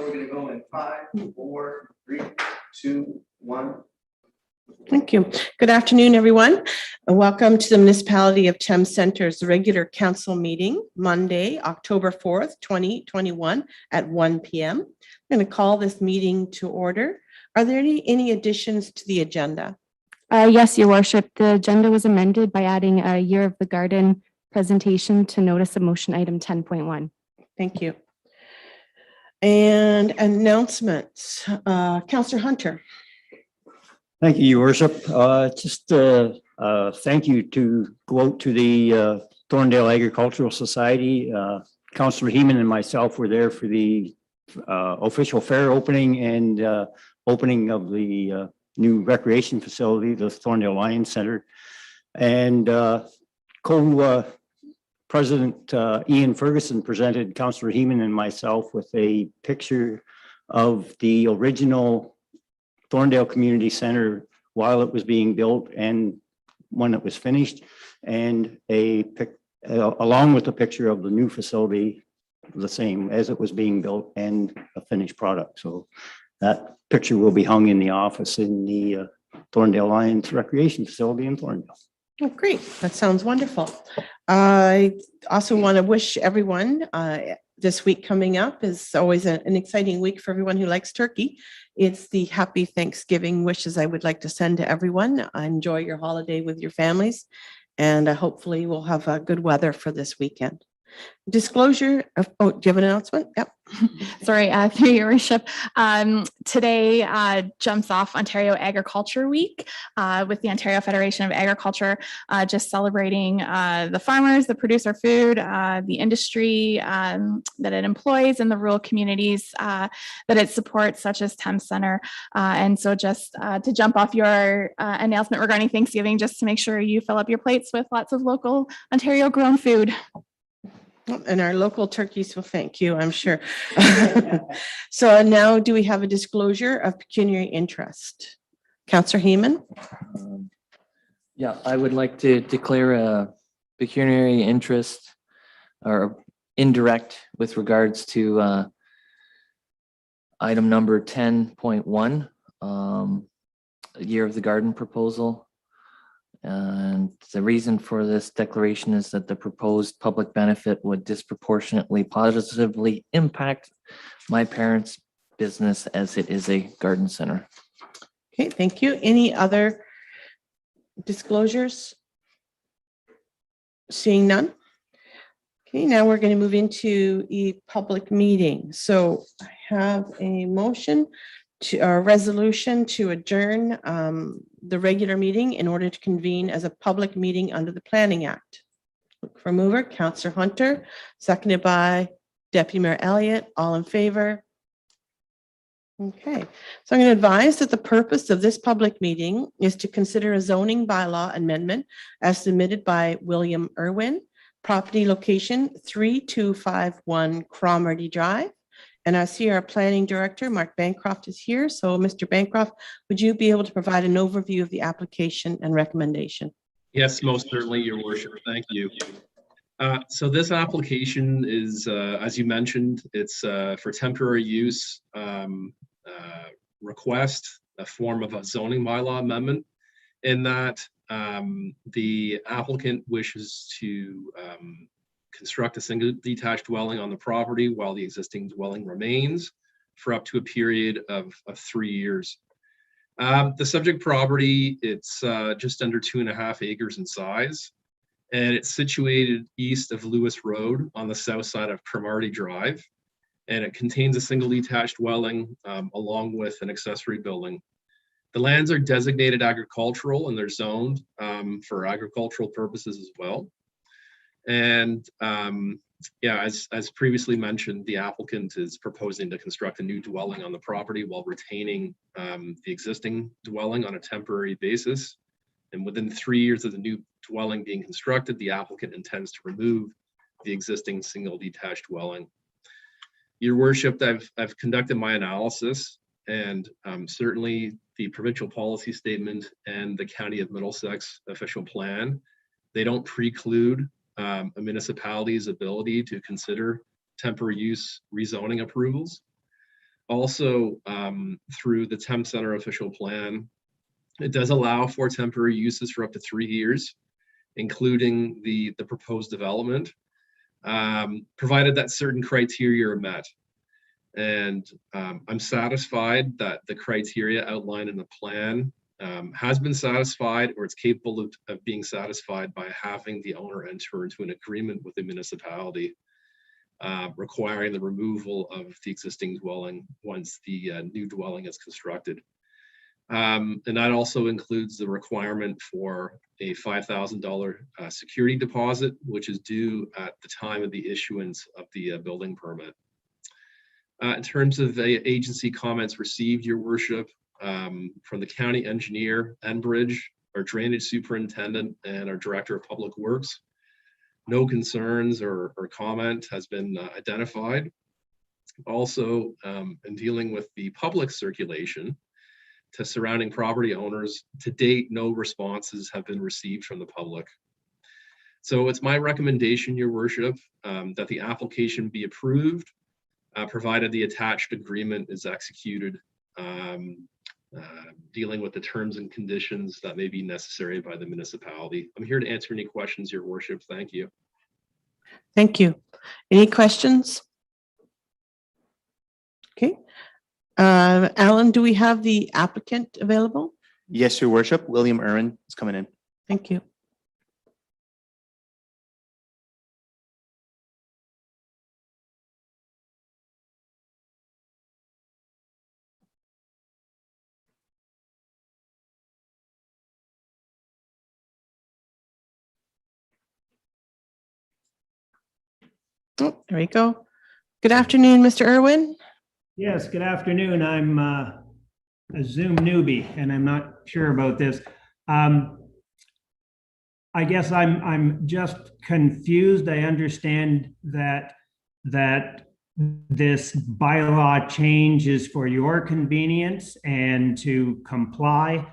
we're going to go in 5, 4, 3, 2, 1. Thank you. Good afternoon, everyone. And welcome to the Municipality of Thames Centre's regular council meeting, Monday, October 4th, 2021 at 1 p.m. I'm going to call this meeting to order. Are there any additions to the agenda? Yes, Your Worship. The agenda was amended by adding a Year of the Garden presentation to notice of motion item 10.1. Thank you. And announcements. Councillor Hunter. Thank you, Your Worship. Thank you to go out to the Thorndale Agricultural Society. Councillor Heeman and myself were there for the official fair opening and opening of the new recreation facility, the Thorndale Lions Center. And Co-President Ian Ferguson presented Councillor Heeman and myself with a picture of the original Thorndale Community Center while it was being built and when it was finished, and along with a picture of the new facility, the same as it was being built and a finished product. So that picture will be hung in the office in the Thorndale Lions Recreation Facility in Thorndale. Oh, great. That sounds wonderful. I also want to wish everyone this week coming up is always an exciting week for everyone who likes turkey. It's the happy Thanksgiving wishes I would like to send to everyone. Enjoy your holiday with your families, and hopefully we'll have good weather for this weekend. Disclosure of, oh, do you have an announcement? Yep. Sorry, through Your Worship. Today jumps off Ontario Agriculture Week with the Ontario Federation of Agriculture, just celebrating the farmers that produce our food, the industry that it employs, and the rural communities that it supports, such as Thames Centre. And so just to jump off your announcement regarding Thanksgiving, just to make sure you fill up your plates with lots of local Ontario grown food. And our local turkeys will thank you, I'm sure. So now do we have a disclosure of pecuniary interest? Councillor Heeman? Yeah, I would like to declare a pecuniary interest or indirect with regards to item number 10.1, Year of the Garden proposal. And the reason for this declaration is that the proposed public benefit would disproportionately positively impact my parents' business as it is a garden center. Okay, thank you. Any other disclosures? Seeing none. Okay, now we're going to move into a public meeting. So I have a motion to a resolution to adjourn the regular meeting in order to convene as a public meeting under the Planning Act. Look for mover, Councillor Hunter, seconded by Deputy Mayor Elliott. All in favor? Okay, so I'm going to advise that the purpose of this public meeting is to consider a zoning bylaw amendment as submitted by William Irwin, property location 3251 Cromarty Drive. And I see our planning director, Mark Bancroft, is here. So Mr. Bancroft, would you be able to provide an overview of the application and recommendation? Yes, most certainly, Your Worship. Thank you. So this application is, as you mentioned, it's for temporary use request, a form of a zoning bylaw amendment, in that the applicant wishes to construct a single detached dwelling on the property while the existing dwelling remains for up to a period of 3 years. The subject property, it's just under 2.5 acres in size, and it's situated east of Lewis Road on the south side of Cromarty Drive, and it contains a single detached dwelling along with an accessory building. The lands are designated agricultural and they're zoned for agricultural purposes as well. And yeah, as previously mentioned, the applicant is proposing to construct a new dwelling on the property while retaining the existing dwelling on a temporary basis. And within 3 years of the new dwelling being constructed, the applicant intends to remove the existing single detached dwelling. Your Worship, I've conducted my analysis, and certainly the provincial policy statement and the County of Middlesex official plan, they don't preclude a municipality's ability to consider temporary use rezoning approvals. Also, through the Thames Center official plan, it does allow for temporary uses for up to 3 years, including the proposed development, provided that certain criteria are met. And I'm satisfied that the criteria outlined in the plan has been satisfied, or it's capable of being satisfied by having the owner enter into an agreement with the municipality requiring the removal of the existing dwelling once the new dwelling is constructed. And that also includes the requirement for a $5,000 security deposit, which is due at the time of the issuance of the building permit. In terms of the agency comments received, Your Worship, from the county engineer, Enbridge, our drainage superintendent, and our director of public works, no concerns or comment has been identified. Also, in dealing with the public circulation to surrounding property owners, to date, no responses have been received from the public. So it's my recommendation, Your Worship, that the application be approved, provided the attached agreement is executed, dealing with the terms and conditions that may be necessary by the municipality. I'm here to answer any questions, Your Worship. Thank you. Thank you. Any questions? Okay. Alan, do we have the applicant available? Yes, Your Worship. William Irwin is coming in. Thank you. Oh, there we go. Good afternoon, Mr. Irwin. Yes, good afternoon. I'm a Zoom newbie and I'm not sure about this. I guess I'm just confused. I understand that this bylaw change is for your convenience and to comply.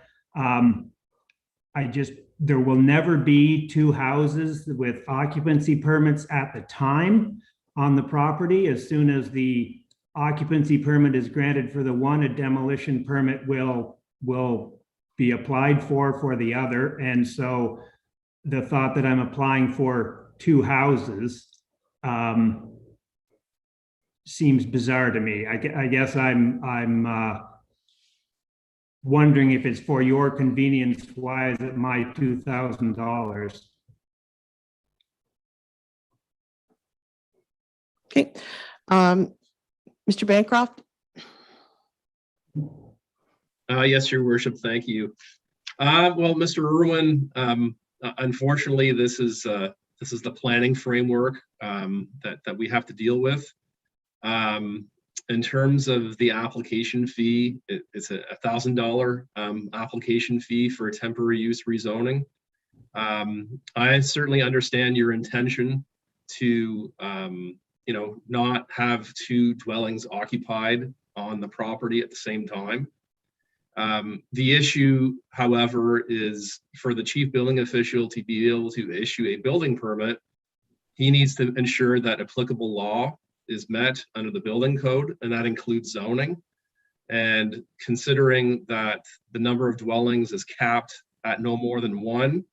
There will never be 2 houses with occupancy permits at the time on the property. As soon as the occupancy permit is granted for the one, a demolition permit will be applied for the other. And so the thought that I'm applying for 2 houses seems bizarre to me. I guess I'm wondering if it's for your convenience. Why is it my $2,000? Okay. Mr. Bancroft? Yes, Your Worship, thank you. Well, Mr. Irwin, unfortunately, this is the planning framework that we have to deal with. In terms of the application fee, it's a $1,000 application fee for a temporary use rezoning. I certainly understand your intention to not have 2 dwellings occupied on the property at the same time. The issue, however, is for the chief building official to be able to issue a building permit, he needs to ensure that applicable law is met under the building code, and that includes zoning. And considering that the number of dwellings is capped at no more than 1,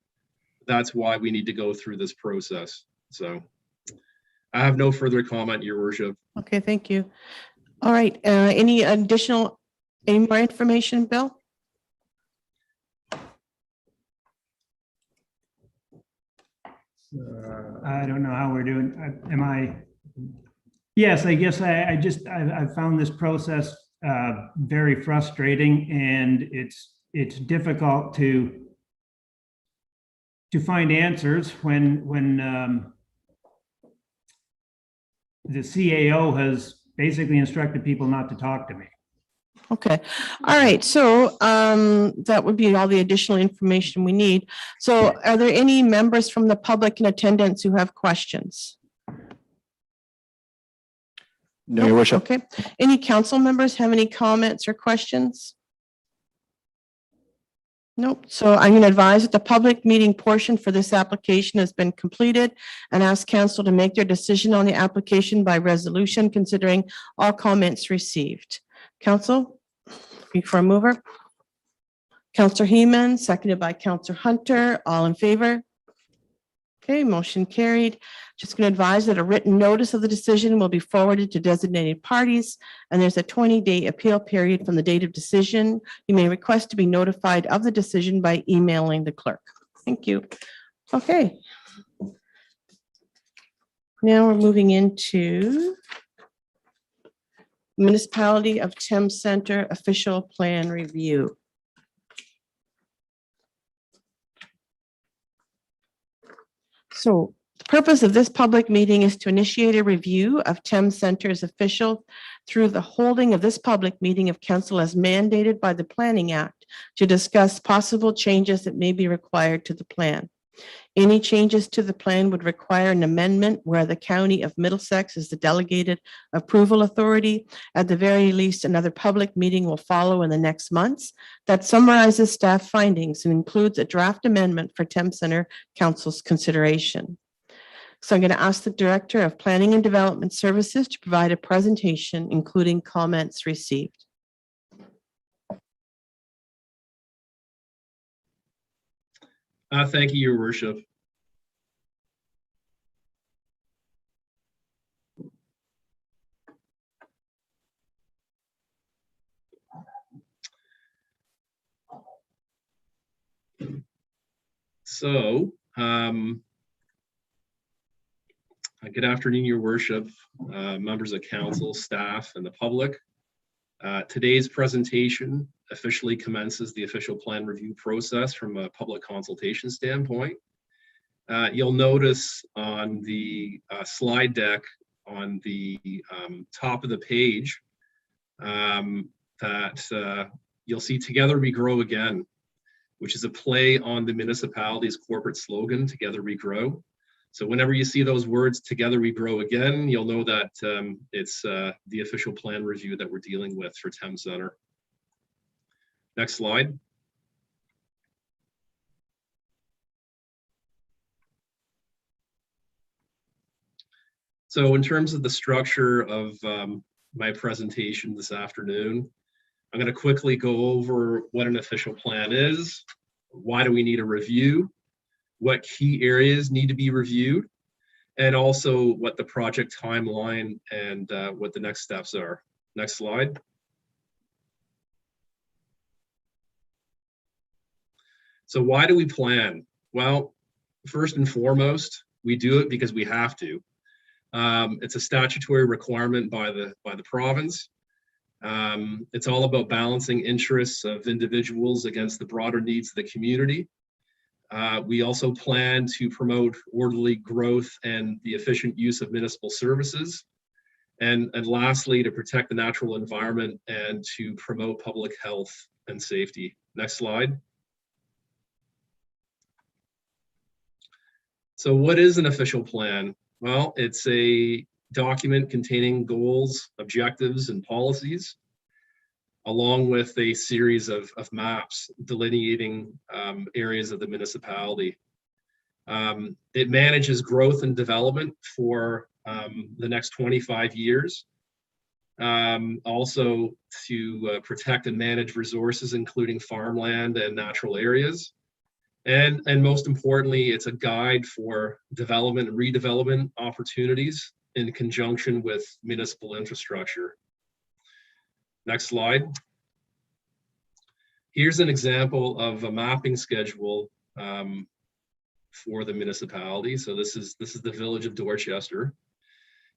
that's why we need to go through this process. So I have no further comment, Your Worship. Okay, thank you. All right, any more information, Bill? I don't know how we're doing. Yes, I guess I found this process very frustrating, and it's difficult to find answers when the CAO has basically instructed people not to talk to me. Okay, all right, so that would be all the additional information we need. So are there any members from the public in attendance who have questions? No, Your Worship. Okay, any council members have any comments or questions? Nope, so I'm going to advise that the public meeting portion for this application has been completed and ask council to make their decision on the application by resolution, considering all comments received. Council, before a mover. Counselor Heeman, seconded by Counselor Hunter, all in favor? Okay, motion carried. Just going to advise that a written notice of the decision will be forwarded to designated parties, and there's a 20-day appeal period from the date of decision. You may request to be notified of the decision by emailing the clerk. Thank you. Okay. Now we're moving into Municipality of Thames Center official plan review. So the purpose of this public meeting is to initiate a review of Thames Center's official through the holding of this public meeting of council as mandated by the Planning Act to discuss possible changes that may be required to the plan. Any changes to the plan would require an amendment where the County of Middlesex is the delegated approval authority. At the very least, another public meeting will follow in the next months that summarizes staff findings and includes a draft amendment for Thames Center Council's consideration. So I'm going to ask the Director of Planning and Development Services to provide a presentation, including comments received. Thank you, Your Worship. So, good afternoon, Your Worship, members of council, staff, and the public. Today's presentation officially commences the official plan review process from a public consultation standpoint. You'll notice on the slide deck on the top of the page that you'll see "Together We Grow Again," which is a play on the municipality's corporate slogan, "Together We Grow." So whenever you see those words, "Together We Grow Again," you'll know that it's the official plan review that we're dealing with for Thames Center. Next slide. So in terms of the structure of my presentation this afternoon, I'm going to quickly go over what an official plan is, why do we need a review, what key areas need to be reviewed, and also what the project timeline and what the next steps are. Next slide. So why do we plan? Well, first and foremost, we do it because we have to. It's a statutory requirement by the province. It's all about balancing interests of individuals against the broader needs of the community. We also plan to promote orderly growth and the efficient use of municipal services. And lastly, to protect the natural environment and to promote public health and safety. Next slide. So what is an official plan? Well, it's a document containing goals, objectives, and policies, along with a series of maps delineating areas of the municipality. It manages growth and development for the next 25 years. Also to protect and manage resources, including farmland and natural areas. And most importantly, it's a guide for development and redevelopment opportunities in conjunction with municipal infrastructure. Next slide. Here's an example of a mapping schedule for the municipality. So this is the village of Dorchester.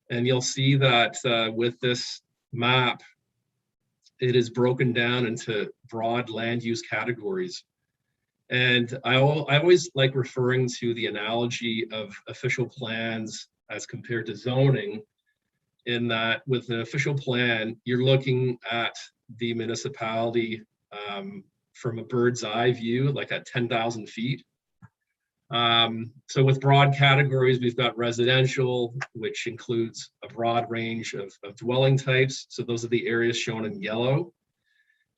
And you'll see that with this map, it is broken down into broad land use categories. And I always like referring to the analogy of official plans as compared to zoning, in that with an official plan, you're looking at the municipality from a bird's eye view, like at 10,000 feet. So with broad categories, we've got residential, which includes a broad range of dwelling types. So those are the areas shown in yellow.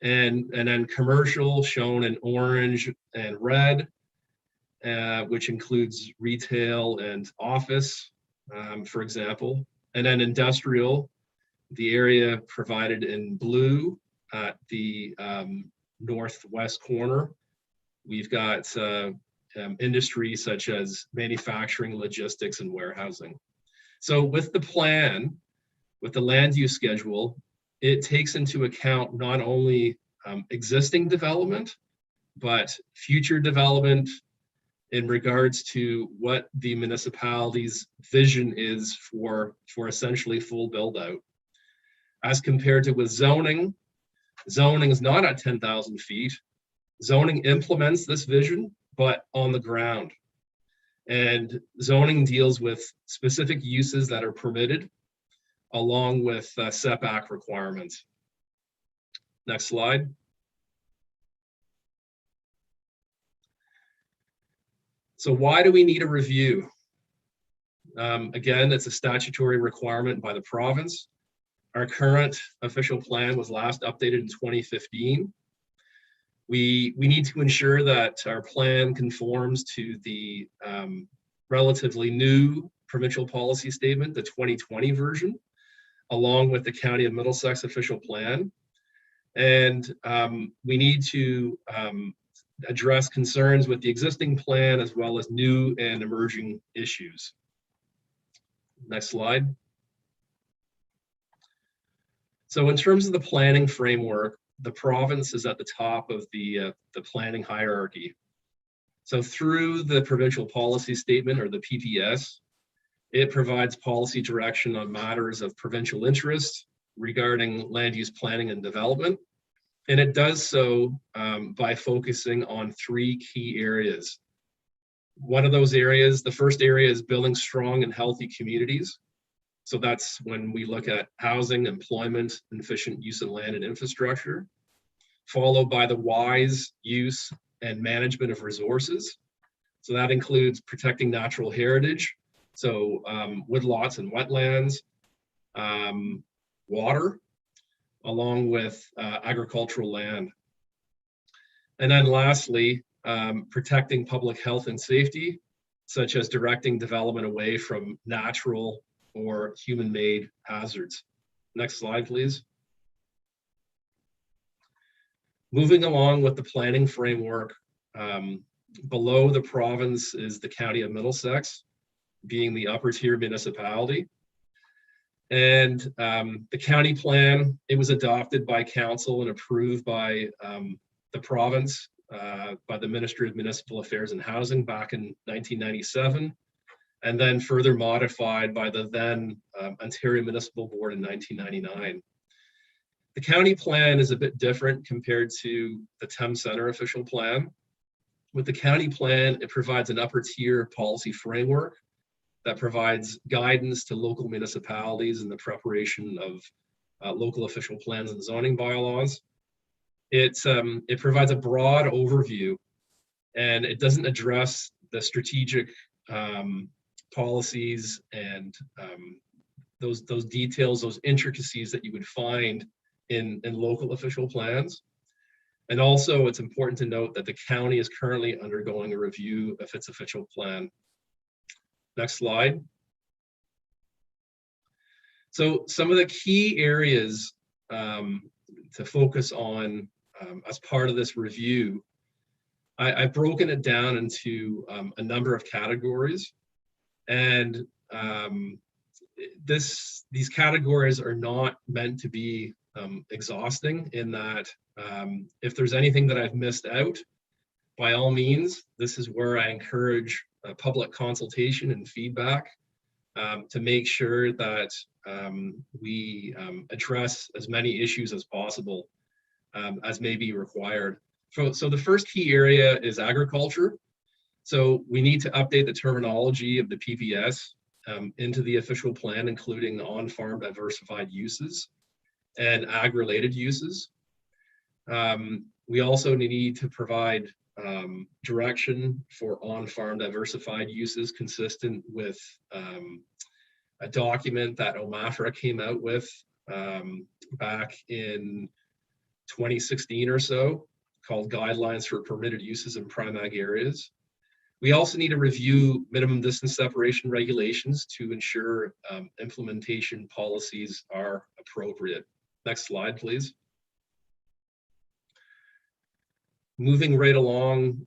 And then commercial shown in orange and red, which includes retail and office, for example. And then industrial, the area provided in blue at the northwest corner. We've got industries such as manufacturing, logistics, and warehousing. So with the plan, with the land use schedule, it takes into account not only existing development, but future development in regards to what the municipality's vision is for essentially full build out. As compared to with zoning, zoning is not at 10,000 feet. Zoning implements this vision, but on the ground. And zoning deals with specific uses that are permitted along with setback requirements. Next slide. So why do we need a review? Again, it's a statutory requirement by the province. Our current official plan was last updated in 2015. We need to ensure that our plan conforms to the relatively new provincial policy statement, the 2020 version, along with the County of Middlesex official plan. And we need to address concerns with the existing plan as well as new and emerging issues. Next slide. So in terms of the planning framework, the province is at the top of the planning hierarchy. So through the provincial policy statement, or the PPS, it provides policy direction on matters of provincial interest regarding land use planning and development. And it does so by focusing on three key areas. One of those areas, the first area, is building strong and healthy communities. So that's when we look at housing, employment, and efficient use of land and infrastructure, followed by the wise use and management of resources. So that includes protecting natural heritage, so woodlots and wetlands, water, along with agricultural land. And then lastly, protecting public health and safety, such as directing development away from natural or human-made hazards. Next slide, please. Moving along with the planning framework, below the province is the County of Middlesex, being the upper tier municipality. And the county plan, it was adopted by council and approved by the province, by the Ministry of Municipal Affairs and Housing back in 1997, and then further modified by the then Ontario Municipal Board in 1999. The county plan is a bit different compared to the Thames Centre official plan. With the county plan, it provides an upper tier policy framework that provides guidance to local municipalities in the preparation of local official plans and zoning bylaws. It provides a broad overview, and it doesn't address the strategic policies and those details, those intricacies that you would find in local official plans. And also, it's important to note that the county is currently undergoing a review of its official plan. Next slide. So some of the key areas to focus on as part of this review, I've broken it down into a number of categories. And these categories are not meant to be exhausting, in that if there's anything that I've missed out, by all means, this is where I encourage public consultation and feedback to make sure that we address as many issues as possible as may be required. So the first key area is agriculture. So we need to update the terminology of the PPS into the official plan, including on-farm diversified uses and ag-related uses. We also need to provide direction for on-farm diversified uses consistent with a document that OMAFRA came out with back in 2016 or so, called Guidelines for Permitted Uses in Prime Ag Areas. We also need to review minimum distance separation regulations to ensure implementation policies are appropriate. Next slide, please. Moving right along,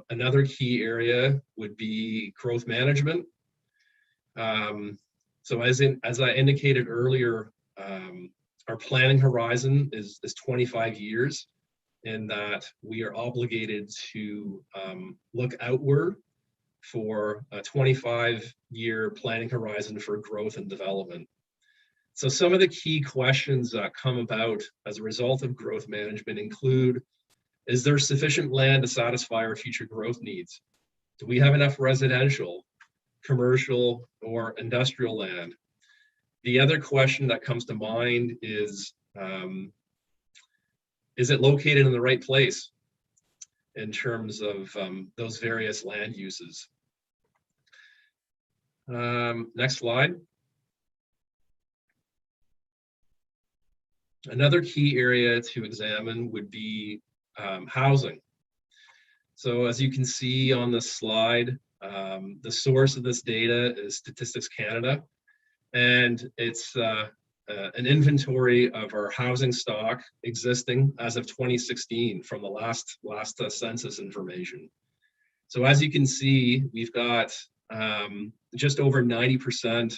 another key area would be growth management. So as I indicated earlier, our planning horizon is 25 years, in that we are obligated to look outward for a 25-year planning horizon for growth and development. So some of the key questions that come about as a result of growth management include, is there sufficient land to satisfy our future growth needs? Do we have enough residential, commercial, or industrial land? The other question that comes to mind is it located in the right place in terms of those various land uses? Next slide. Another key area to examine would be housing. So as you can see on this slide, the source of this data is Statistics Canada, and it's an inventory of our housing stock existing as of 2016 from the last census information. So as you can see, we've got just over 90%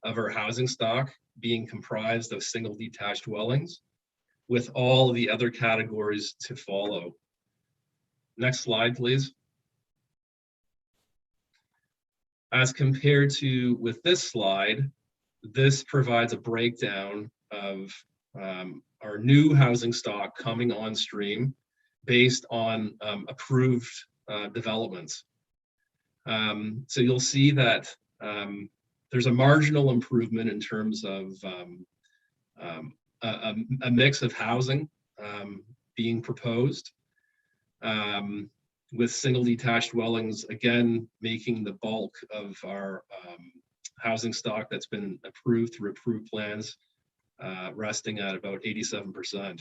of our housing stock being comprised of single detached dwellings, with all the other categories to follow. Next slide, please. As compared to with this slide, this provides a breakdown of our new housing stock coming on stream based on approved developments. So you'll see that there's a marginal improvement in terms of a mix of housing being proposed, with single detached dwellings again making the bulk of our housing stock that's been approved through approved plans, resting at about 87%.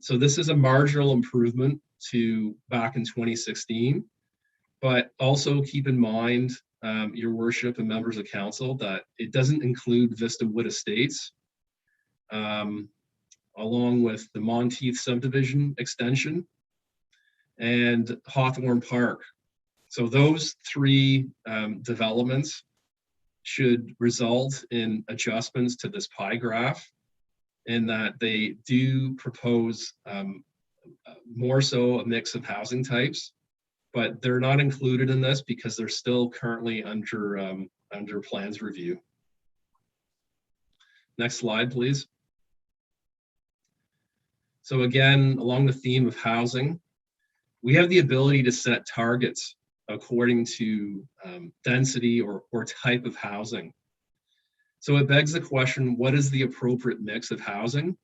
So this is a marginal improvement to back in 2016, but also keep in mind, Your Worship and members of council, that it doesn't include Vista Wood Estates, along with the Monteith subdivision extension and Hawthorne Park. So those three developments should result in adjustments to this pie graph, in that they do propose more so a mix of housing types, but they're not included in this because they're still currently under plans review. Next slide, please. So again, along the theme of housing, we have the ability to set targets according to density or type of housing. So it begs the question, what is the appropriate mix of housing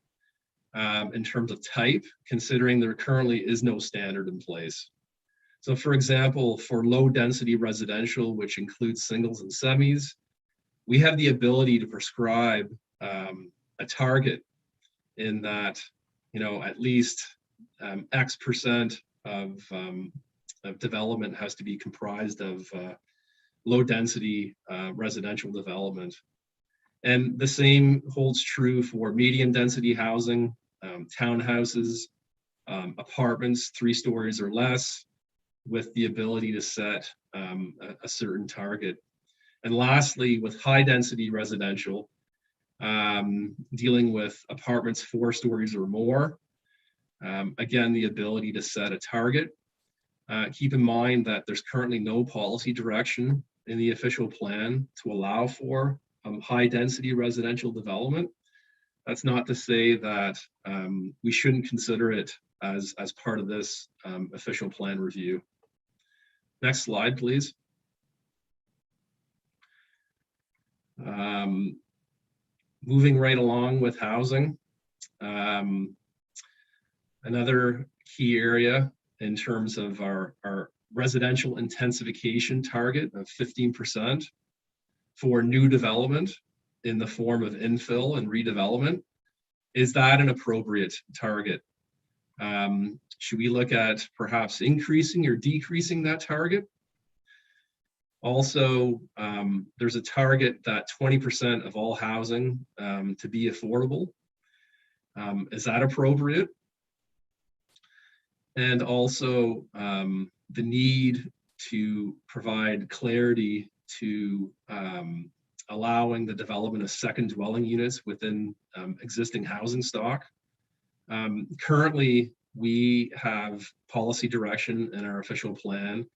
in terms of type, considering there currently is no standard in place? So for example, for low density residential, which includes singles and semis, we have the ability to prescribe a target in that, you know, at least X percent of development has to be comprised of low density residential development. And the same holds true for medium density housing, townhouses, apartments, 3 stories or less, with the ability to set a certain target. And lastly, with high density residential, dealing with apartments 4 stories or more, again, the ability to set a target. Keep in mind that there's currently no policy direction in the official plan to allow for high density residential development. That's not to say that we shouldn't consider it as part of this official plan review. Next slide, please. Moving right along with housing, another key area in terms of our residential intensification target of 15% for new development in the form of infill and redevelopment. Is that an appropriate target? Should we look at perhaps increasing or decreasing that target? Also, there's a target that 20% of all housing to be affordable. Is that appropriate? And also the need to provide clarity to allowing the development of second dwelling units within existing housing stock. Currently, we have policy direction in our official plan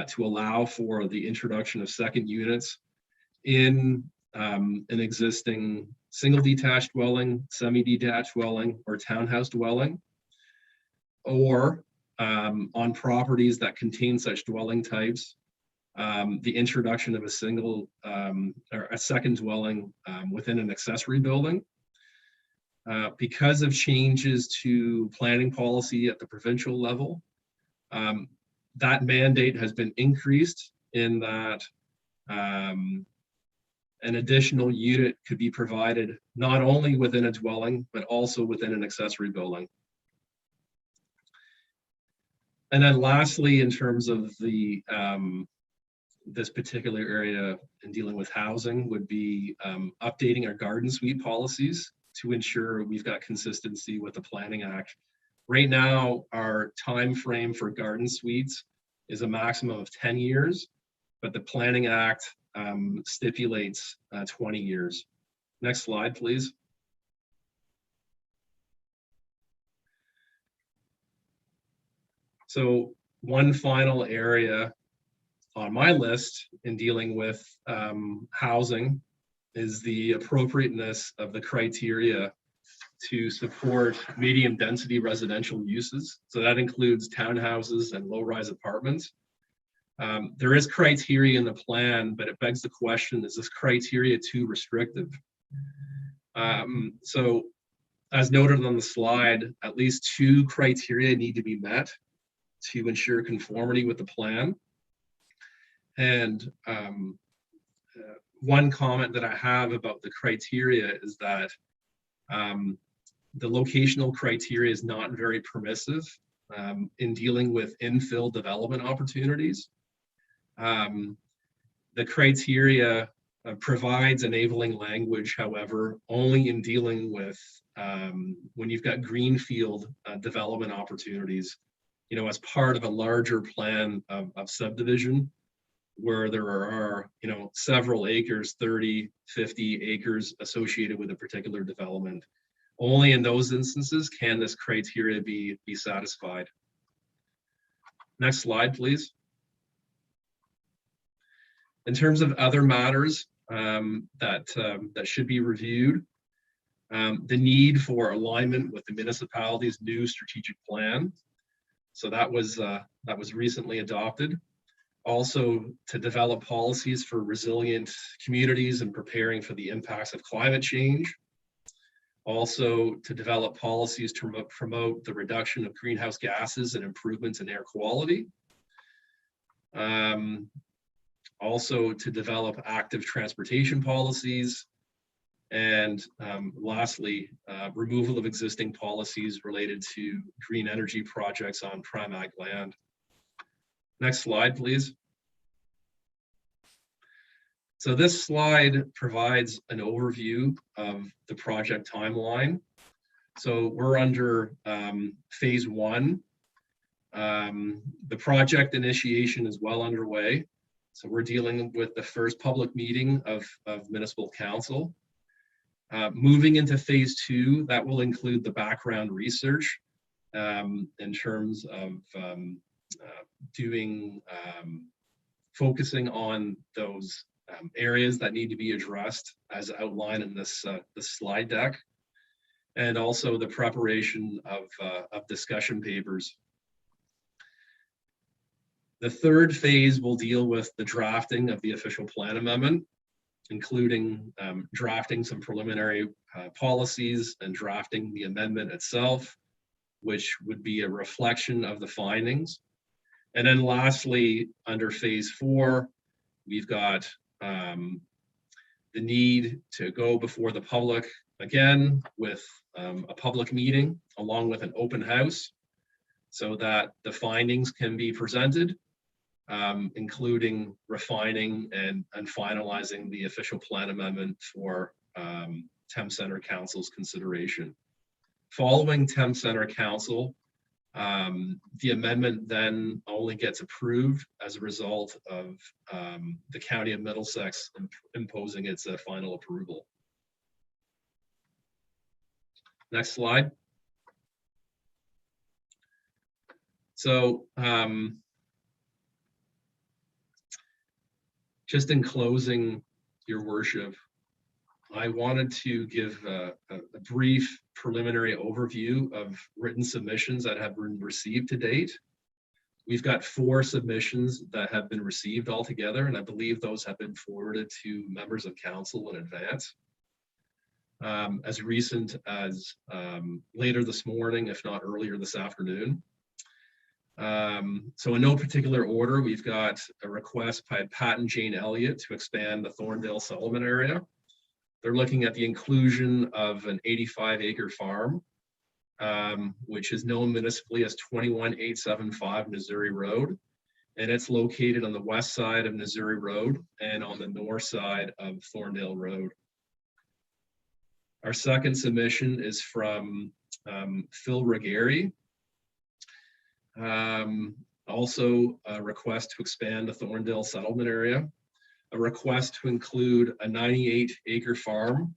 to allow for the introduction of second units in an existing single detached dwelling, semi-detached dwelling, or townhouse dwelling, or on properties that contain such dwelling types, the introduction of a single or a second dwelling within an accessory building. Because of changes to planning policy at the provincial level, that mandate has been increased in that an additional unit could be provided not only within a dwelling, but also within an accessory building. And then lastly, in terms of the this particular area in dealing with housing would be updating our garden suite policies to ensure we've got consistency with the Planning Act. Right now, our time frame for garden suites is a maximum of 10 years, but the Planning Act stipulates 20 years. Next slide, please. So one final area on my list in dealing with housing is the appropriateness of the criteria to support medium density residential uses. So that includes townhouses and low-rise apartments. There is criteria in the plan, but it begs the question, is this criteria too restrictive? So as noted on the slide, at least 2 criteria need to be met to ensure conformity with the plan. And one comment that I have about the criteria is that the locational criteria is not very permissive in dealing with infill development opportunities. The criteria provides enabling language, however, only in dealing with when you've got greenfield development opportunities, you know, as part of a larger plan of subdivision, where there are, you know, several acres, 30, 50 acres associated with a particular development. Only in those instances can this criteria be satisfied. Next slide, please. In terms of other matters that should be reviewed, the need for alignment with the municipality's new strategic plan. So that was recently adopted. Also, to develop policies for resilient communities and preparing for the impacts of climate change. Also, to develop policies to promote the reduction of greenhouse gases and improvements in air quality. Also, to develop active transportation policies. And lastly, removal of existing policies related to green energy projects on prime ag land. Next slide, please. So this slide provides an overview of the project timeline. So we're under phase 1. The project initiation is well underway. So we're dealing with the first public meeting of municipal council. Moving into phase 2, that will include the background research in terms of focusing on those areas that need to be addressed as outlined in this slide deck, and also the preparation of discussion papers. The third phase will deal with the drafting of the official plan amendment, including drafting some preliminary policies and drafting the amendment itself, which would be a reflection of the findings. And then lastly, under phase 4, we've got the need to go before the public again, with a public meeting along with an open house so that the findings can be presented, including refining and finalizing the official plan amendment for Thames Center Council's consideration. Following Thames Center Council, the amendment then only gets approved as a result of the County of Middlesex imposing its final approval. Next slide. So just in closing, Your Worship, I wanted to give a brief preliminary overview of written submissions that have been received to date. We've got 4 submissions that have been received altogether, and I believe those have been forwarded to members of council in advance. As recent as later this morning, if not earlier this afternoon. So in no particular order, we've got a request by Pat and Jane Elliott to expand the Thorndale settlement area. They're looking at the inclusion of an 85-acre farm, which is known municipally as 21875 Missouri Road. And it's located on the west side of Missouri Road and on the north side of Thorndale Road. Our second submission is from Phil Regari. Also a request to expand the Thorndale settlement area, a request to include a 98-acre farm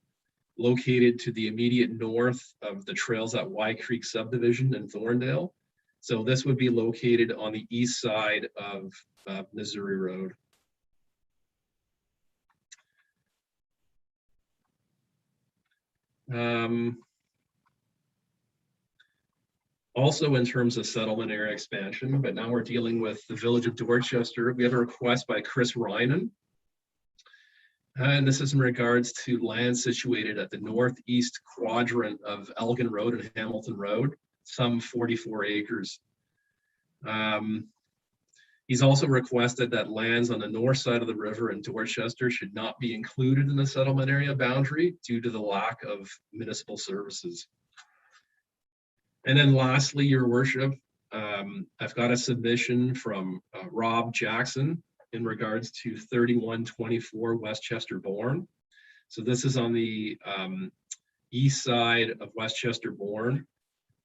located to the immediate north of the Trails at Y Creek subdivision in Thorndale. So this would be located on the east side of Missouri Road. Also in terms of settlement area expansion, but now we're dealing with the village of Dorchester. We have a request by Chris Rynan. And this is in regards to land situated at the northeast quadrant of Elgin Road and Hamilton Road, some 44 acres. He's also requested that lands on the north side of the river in Dorchester should not be included in the settlement area boundary due to the lack of municipal services. And then lastly, Your Worship, I've got a submission from Rob Jackson in regards to 3124 Westchester Bourne. So this is on the east side of Westchester Bourne,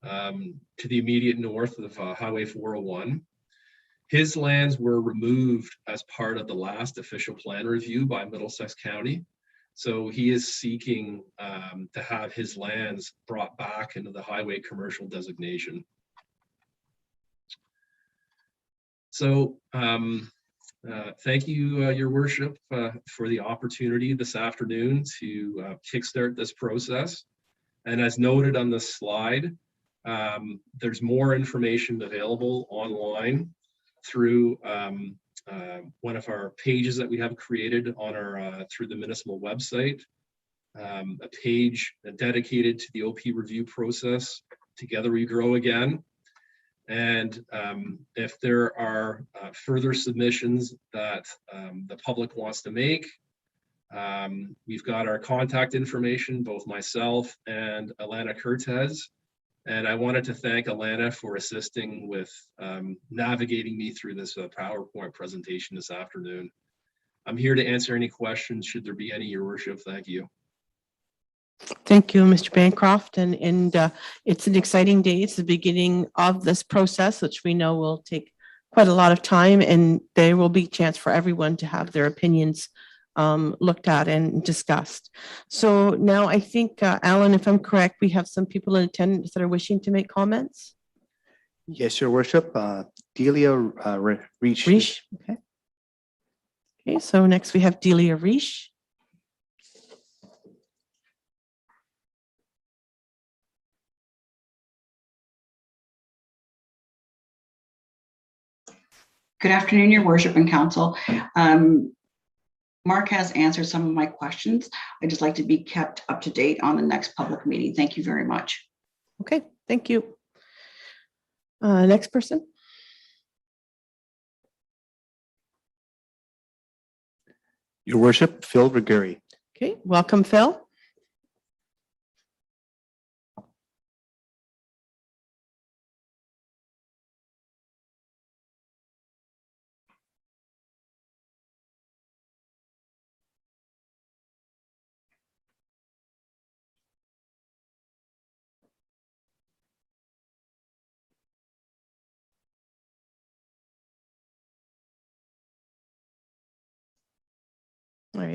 to the immediate north of Highway 401. His lands were removed as part of the last official plan review by Middlesex County. So he is seeking to have his lands brought back into the highway commercial designation. So thank you, Your Worship, for the opportunity this afternoon to kickstart this process. And as noted on this slide, there's more information available online through one of our pages that we have created on our through the municipal website, a page dedicated to the OP review process, Together We Grow Again. And if there are further submissions that the public wants to make, we've got our contact information, both myself and Alana Cortez. And I wanted to thank Alana for assisting with navigating me through this PowerPoint presentation this afternoon. I'm here to answer any questions, should there be any, Your Worship. Thank you. Thank you, Mr. Bancroft. And it's an exciting day. It's the beginning of this process, which we know will take quite a lot of time, and there will be a chance for everyone to have their opinions looked at and discussed. So now I think, Alan, if I'm correct, we have some people in attendance that are wishing to make comments. Yes, Your Worship. Delia Reach. Reish, okay. Okay, so next we have Delia Reish. Good afternoon, Your Worship and Council. Mark has answered some of my questions. I'd just like to be kept up to date on the next public meeting. Thank you very much. Okay, thank you. Next person. Your Worship, Phil Reguri. Okay, welcome, Phil.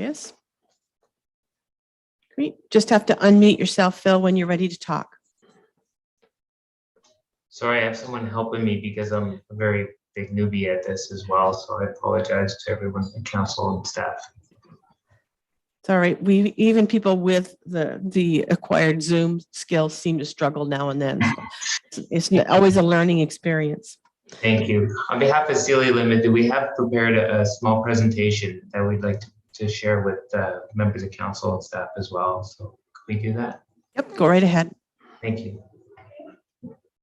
Darius. Great. Just have to unmute yourself, Phil, when you're ready to talk. Sorry, I have someone helping me because I'm a very big newbie at this as well. So I apologize to everyone, the council and staff. It's all right. Even people with the acquired Zoom skills seem to struggle now and then. So it's always a learning experience. Thank you. On behalf of Celia Limited, we have prepared a small presentation that we'd like to share with members of council and staff as well. So could we do that? Yep, go right ahead. Thank you.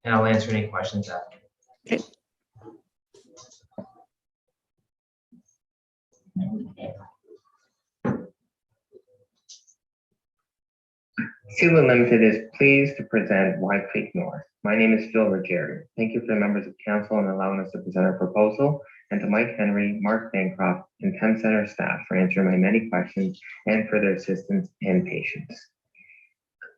And I'll answer any questions after. Okay. Celia Limited is pleased to present White Creek North. My name is Phil Ruggieri. Thank you for the members of council and allowing us to present our proposal, and to Mike Henry, Mark Bancroft, and Thames Center staff for answering my many questions and for their assistance and patience.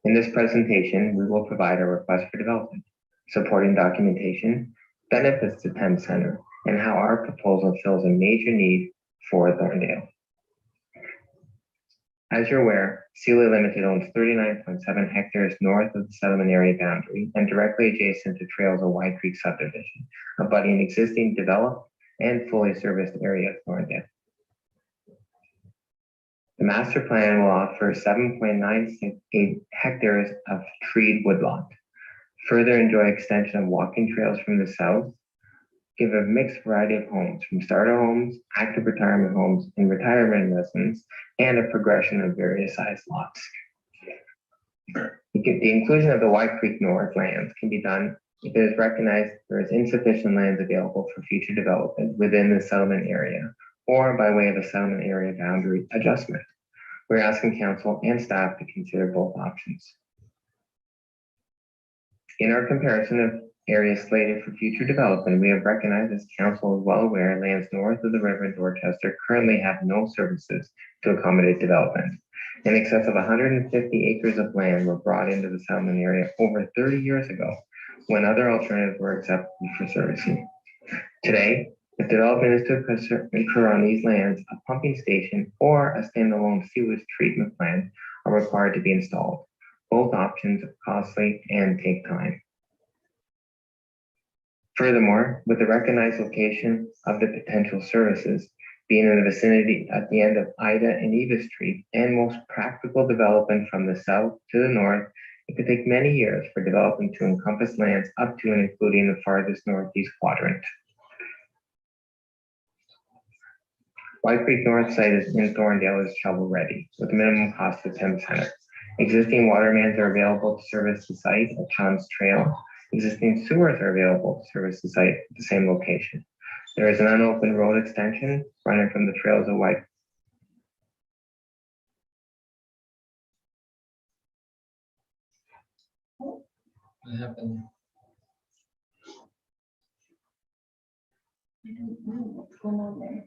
In this presentation, we will provide a request for development, supporting documentation, benefits to Thames Center, and how our proposal fills a major need for Thorndale. As you're aware, Celia Limited owns 39.7 hectares north of the settlement area boundary and directly adjacent to trails of White Creek subdivision, abutting existing developed and fully serviced area of Thorndale. The master plan will offer 7.98 hectares of treed woodlot, further enjoy extension of walking trails from the south, give a mixed variety of homes, from starter homes, active retirement homes, and retirement residents, and a progression of various size lots. The inclusion of the White Creek North lands can be done if it is recognized there is insufficient lands available for future development within the settlement area, or by way of a settlement area boundary adjustment. We're asking council and staff to consider both options. In our comparison of areas slated for future development, we have recognized, as council is well aware, lands north of the river in Dorchester currently have no services to accommodate development. In excess of 150 acres of land were brought into the settlement area over 30 years ago, when other alternatives were accepted for servicing. Today, if development is to occur on these lands, a pumping station or a standalone sewage treatment plant are required to be installed. Both options are costly and take time. Furthermore, with the recognized location of the potential services being in the vicinity at the end of Ida and Eva Street, and most practical development from the south to the north, it could take many years for development to encompass lands up to and including the farthest northeast quadrant. White Creek North site is in Thorndale is shovel ready with minimum cost to Thames Center. Existing water mains are available to service the site at Chums Trail. Existing sewers are available to service the site at the same location. There is an unopened road extension running from the trails of White. What happened? I don't know what's going on there.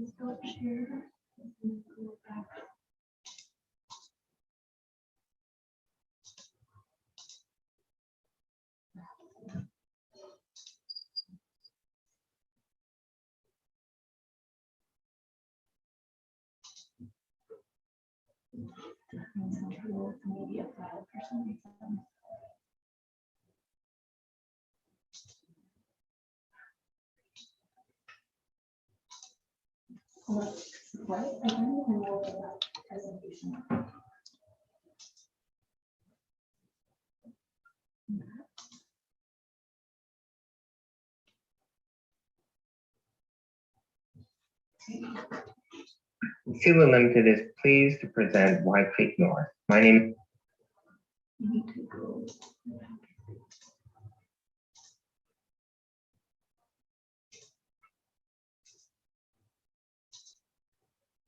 Stop share. Go back. Media file for some reason. What? I don't even know about presentation. Celia Limited is pleased to present White Creek North. My name.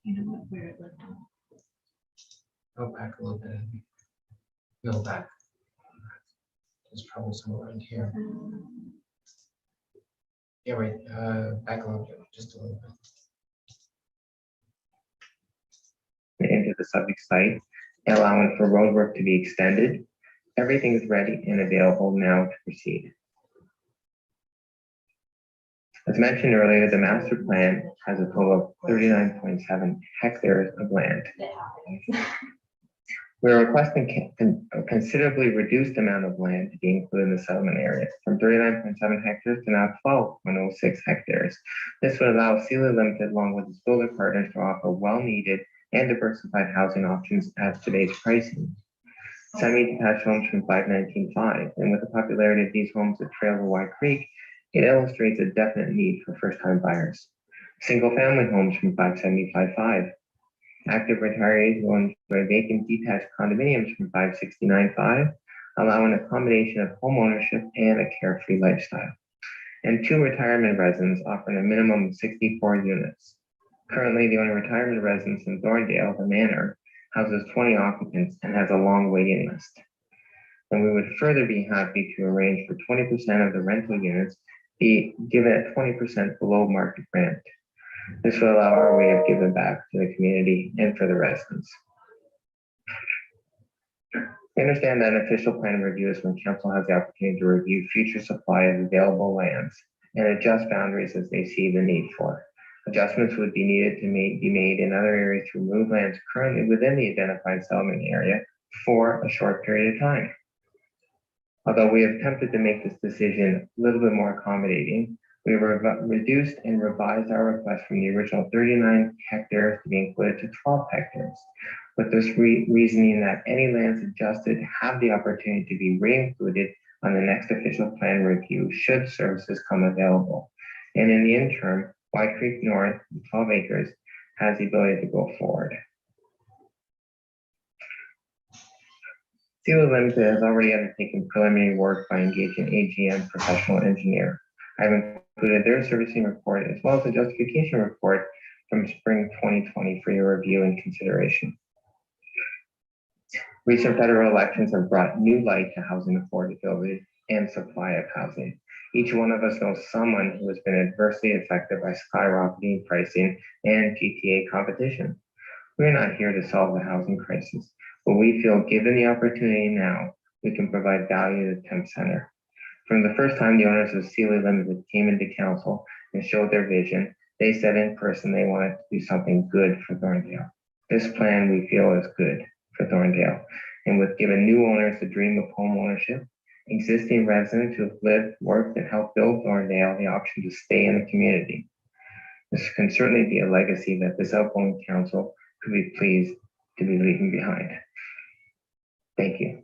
You know what, where it left off. Go back a little bit. Go back. There's probably somewhere in here. Yeah, right. Back a little bit, just a little bit. Into the subject site, allowing for road work to be extended. Everything is ready and available now to proceed. As mentioned earlier, the master plan has a total of 39.7 hectares of land. We are requesting a considerably reduced amount of land to be included in the settlement area, from 39.7 hectares to now 12.06 hectares. This would allow Sealy Limited, along with its builder partners, to offer well-needed and diversified housing options at today's pricing. Semi-detached homes from 519.5, and with the popularity of these homes that trail the White Creek, it illustrates a definite need for first-time buyers. Single-family homes from 575.5. Active retirees will enjoy vacant detached condominiums from 569.5, allowing a combination of home ownership and a carefree lifestyle. And 2 retirement residents offering a minimum of 64 units. Currently, the only retirement residence in Thorndale, the Manor, houses 20 occupants and has a long waiting list. And we would further be happy to arrange for 20% of the rental units be given at 20% below market rent. This will allow our way of giving back to the community and for the residents. We understand that an official plan review is when council has the opportunity to review future supply of available lands and adjust boundaries as they see the need for. Adjustments would be needed to be made in other areas to remove lands currently within the identified settlement area for a short period of time. Although we have attempted to make this decision a little bit more accommodating, we have reduced and revised our request from the original 39 hectares to be included to 12 hectares, with this reasoning that any lands adjusted have the opportunity to be re-included on the next official plan review should services come available. And in the interim, White Creek North, 12 acres, has the ability to go forward. Sealy Limited has already undertaken preliminary work by engaging AGM professional engineer. I've included their servicing report as well as a justification report from spring 2020 for your review and consideration. Recent federal elections have brought new light to housing affordability and supply of housing. Each one of us knows someone who has been adversely affected by skyrocketing pricing and GTA competition. We're not here to solve the housing crisis, but we feel given the opportunity now, we can provide value to the Thames Center. From the first time the owners of Sealy Limited came into council and showed their vision, they said in person they wanted to do something good for Thorndale. This plan we feel is good for Thorndale. And with giving new owners the dream of home ownership, existing residents who have lived, worked, and helped build Thorndale the option to stay in the community. This can certainly be a legacy that this outgoing council could be pleased to be leaving behind. Thank you.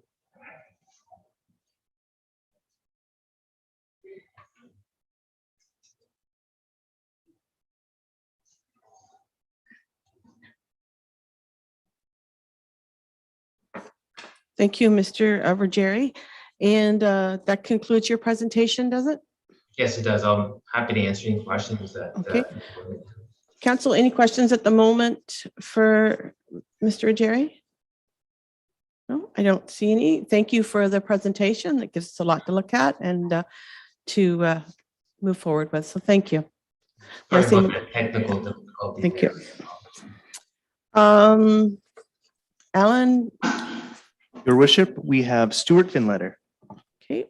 Thank you, Mr. Ruggieri. And that concludes your presentation, does it? Yes, it does. I'm happy to answer any questions that. Okay. Council, any questions at the moment for Mr. Ruggieri? No, I don't see any. Thank you for the presentation. That gives us a lot to look at and to move forward with. So thank you. Sorry about the technical difficulty. Thank you. Alan. Your worship, we have Stuart Finletter. Okay.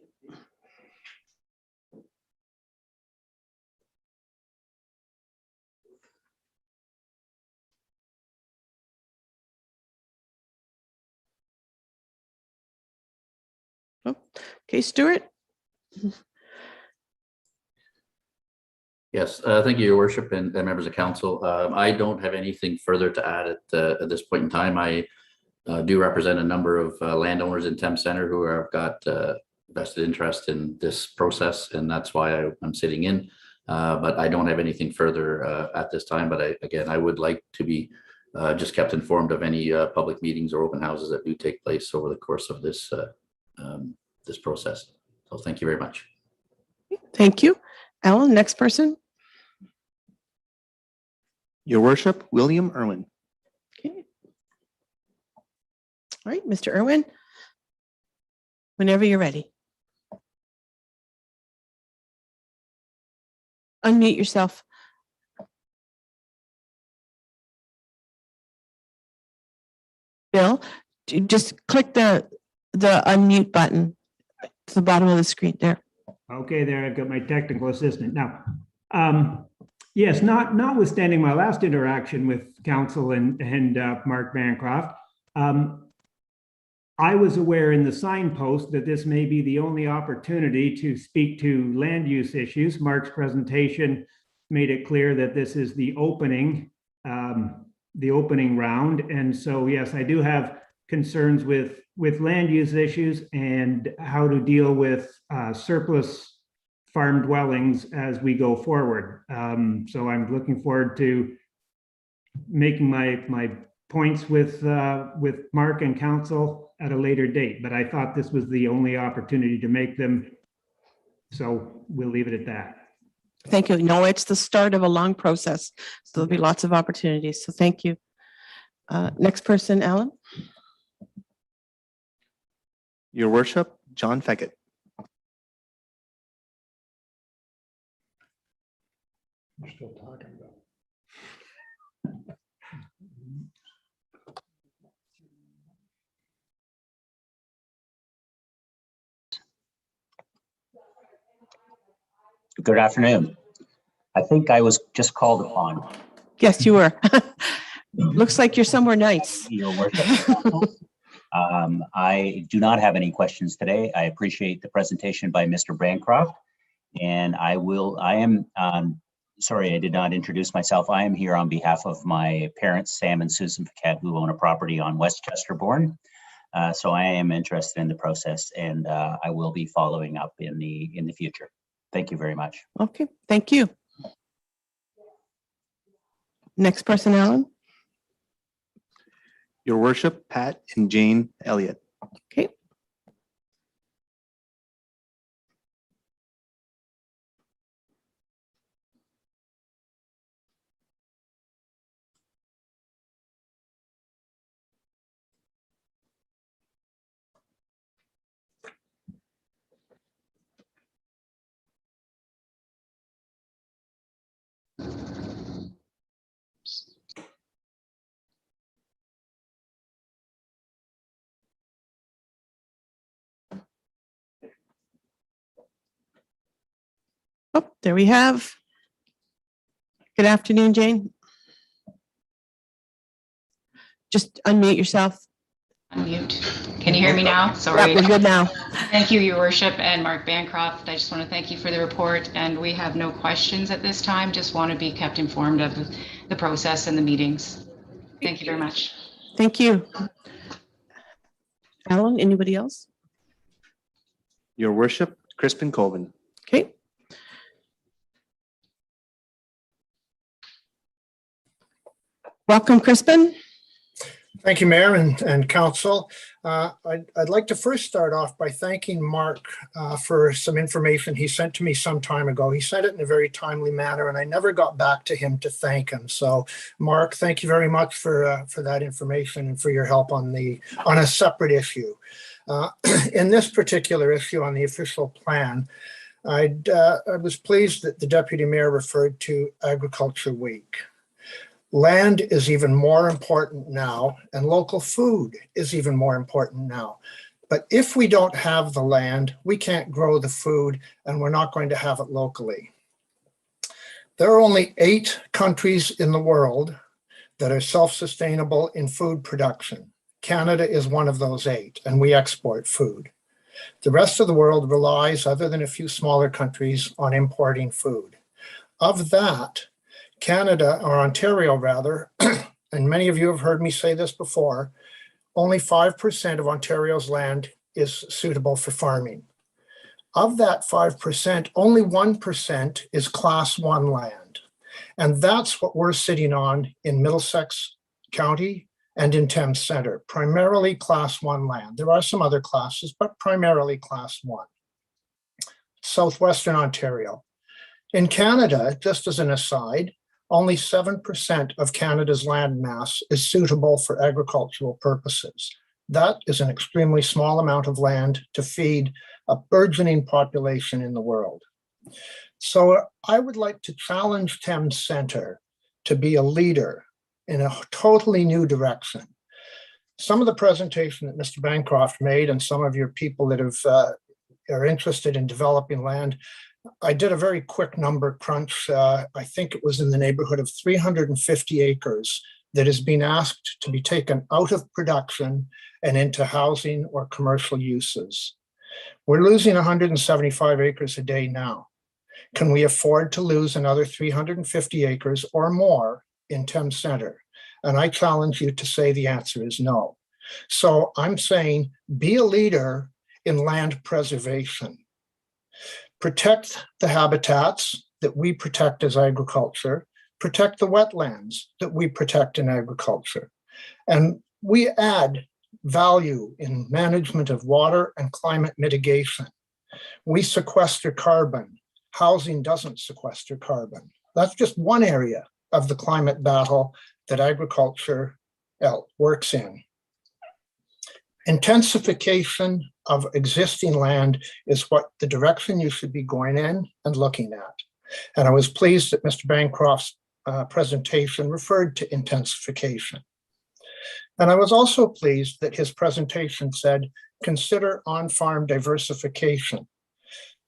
Oh, okay, Stuart. Yes, thank you, Your Worship, and members of council. I don't have anything further to add at this point in time. I do represent a number of landowners in Thames Center who have got vested interest in this process, and that's why I'm sitting in. But I don't have anything further at this time. But again, I would like to be just kept informed of any public meetings or open houses that do take place over the course of this this process. So thank you very much. Thank you. Alan, next person. Your worship, William Irwin. Okay. All right, Mr. Irwin, whenever you're ready. Unmute yourself. Bill, just click the unmute button to the bottom of the screen there. Okay, there, I've got my technical assistant. Now, Yes, notwithstanding my last interaction with council and Mark Bancroft, I was aware in the signpost that this may be the only opportunity to speak to land use issues. Mark's presentation made it clear that this is the opening round. And so, yes, I do have concerns with land use issues and how to deal with surplus farm dwellings as we go forward. So I'm looking forward to making my points with Mark and council at a later date, but I thought this was the only opportunity to make them. So we'll leave it at that. Thank you. No, it's the start of a long process. So there'll be lots of opportunities. So thank you. Next person, Alan. Your worship, John Feckett. We're still talking about. Good afternoon. I think I was just called upon. Yes, you were. Looks like you're somewhere nice. Your worship. I do not have any questions today. I appreciate the presentation by Mr. Bancroft. And sorry, I did not introduce myself. I am here on behalf of my parents, Sam and Susan Paquette, who own a property on West Chesterbourne. So I am interested in the process, and I will be following up in the future. Thank you very much. Okay, thank you. Next person, Alan. Your worship, Pat and Jane Elliott. Okay. Oh, there we have. Good afternoon, Jane. Just unmute yourself. Unmute. Can you hear me now? Yeah, Sorry. we're good now. Thank you, Your Worship, and Mark Bancroft. I just want to thank you for the report, and we have no questions at this time. Just want to be kept informed of the process and the meetings. Thank you very much. Thank you. Alan, anybody else? Your worship, Crispin Colvin. Okay. Welcome, Crispin. Thank you, Mayor and Council. I'd like to first start off by thanking Mark for some information he sent to me some time ago. He sent it in a very timely manner, and I never got back to him to thank him. So, Mark, thank you very much for that information and for your help on a separate issue. In this particular issue on the official plan, I was pleased that the Deputy Mayor referred to Agriculture Week. Land is even more important now, and local food is even more important now. But if we don't have the land, we can't grow the food, and we're not going to have it locally. There are only 8 countries in the world that are self-sustainable in food production. Canada is one of those 8, and we export food. The rest of the world relies, other than a few smaller countries, on importing food. Of that, Canada, or Ontario rather, and many of you have heard me say this before, only 5% of Ontario's land is suitable for farming. Of that 5%, only 1% is Class 1 land. And that's what we're sitting on in Middlesex County and in Thames Centre, primarily Class 1 land. There are some other classes, but primarily Class 1. Southwestern Ontario. In Canada, just as an aside, only 7% of Canada's land mass is suitable for agricultural purposes. That is an extremely small amount of land to feed a burgeoning population in the world. So I would like to challenge Thames Centre to be a leader in a totally new direction. Some of the presentation that Mr. Bancroft made and some of your people that are interested in developing land I did a very quick number crunch. I think it was in the neighborhood of 350 acres that is being asked to be taken out of production and into housing or commercial uses. We're losing 175 acres a day now. Can we afford to lose another 350 acres or more in Thames Center? And I challenge you to say the answer is no. So I'm saying be a leader in land preservation. Protect the habitats that we protect as agriculture, protect the wetlands that we protect in agriculture. And we add value in management of water and climate mitigation. We sequester carbon. Housing doesn't sequester carbon. That's just one area of the climate battle that agriculture works in. Intensification of existing land is what the direction you should be going in and looking at. And I was pleased that Mr. Bancroft's presentation referred to intensification. And I was also pleased that his presentation said, consider on-farm diversification.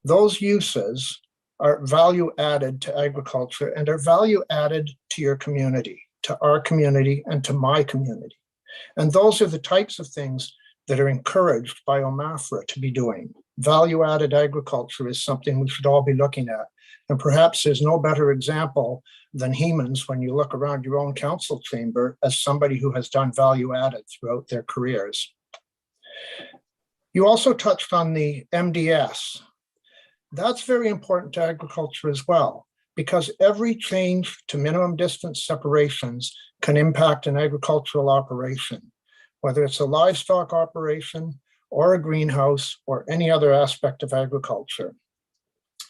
Those uses are value added to agriculture and are value added to your community, to our community, and to my community. And those are the types of things that are encouraged by OMAFRA to be doing. Value-added agriculture is something we should all be looking at. And perhaps there's no better example than Heman's when you look around your own council chamber as somebody who has done value-added throughout their careers. You also touched on the MDS. That's very important to agriculture as well, because every change to minimum distance separations can impact an agricultural operation, whether it's a livestock operation or a greenhouse or any other aspect of agriculture.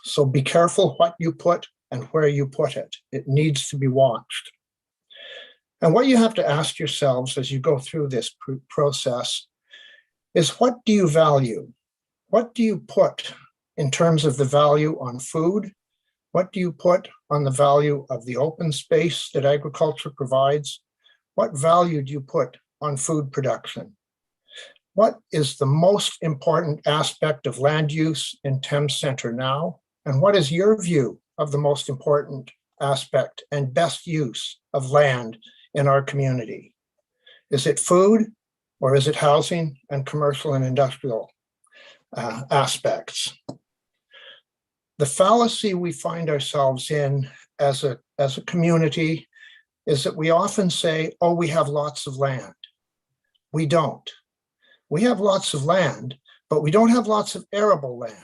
So be careful what you put and where you put it. It needs to be watched. And what you have to ask yourselves as you go through this process is, what do you value? What do you put in terms of the value on food? What do you put on the value of the open space that agriculture provides? What value do you put on food production? What is the most important aspect of land use in Thames Center now? And what is your view of the most important aspect and best use of land in our community? Is it food, or is it housing and commercial and industrial aspects? The fallacy we find ourselves in as a community is that we often say, oh, we have lots of land. We don't. We have lots of land, but we don't have lots of arable land.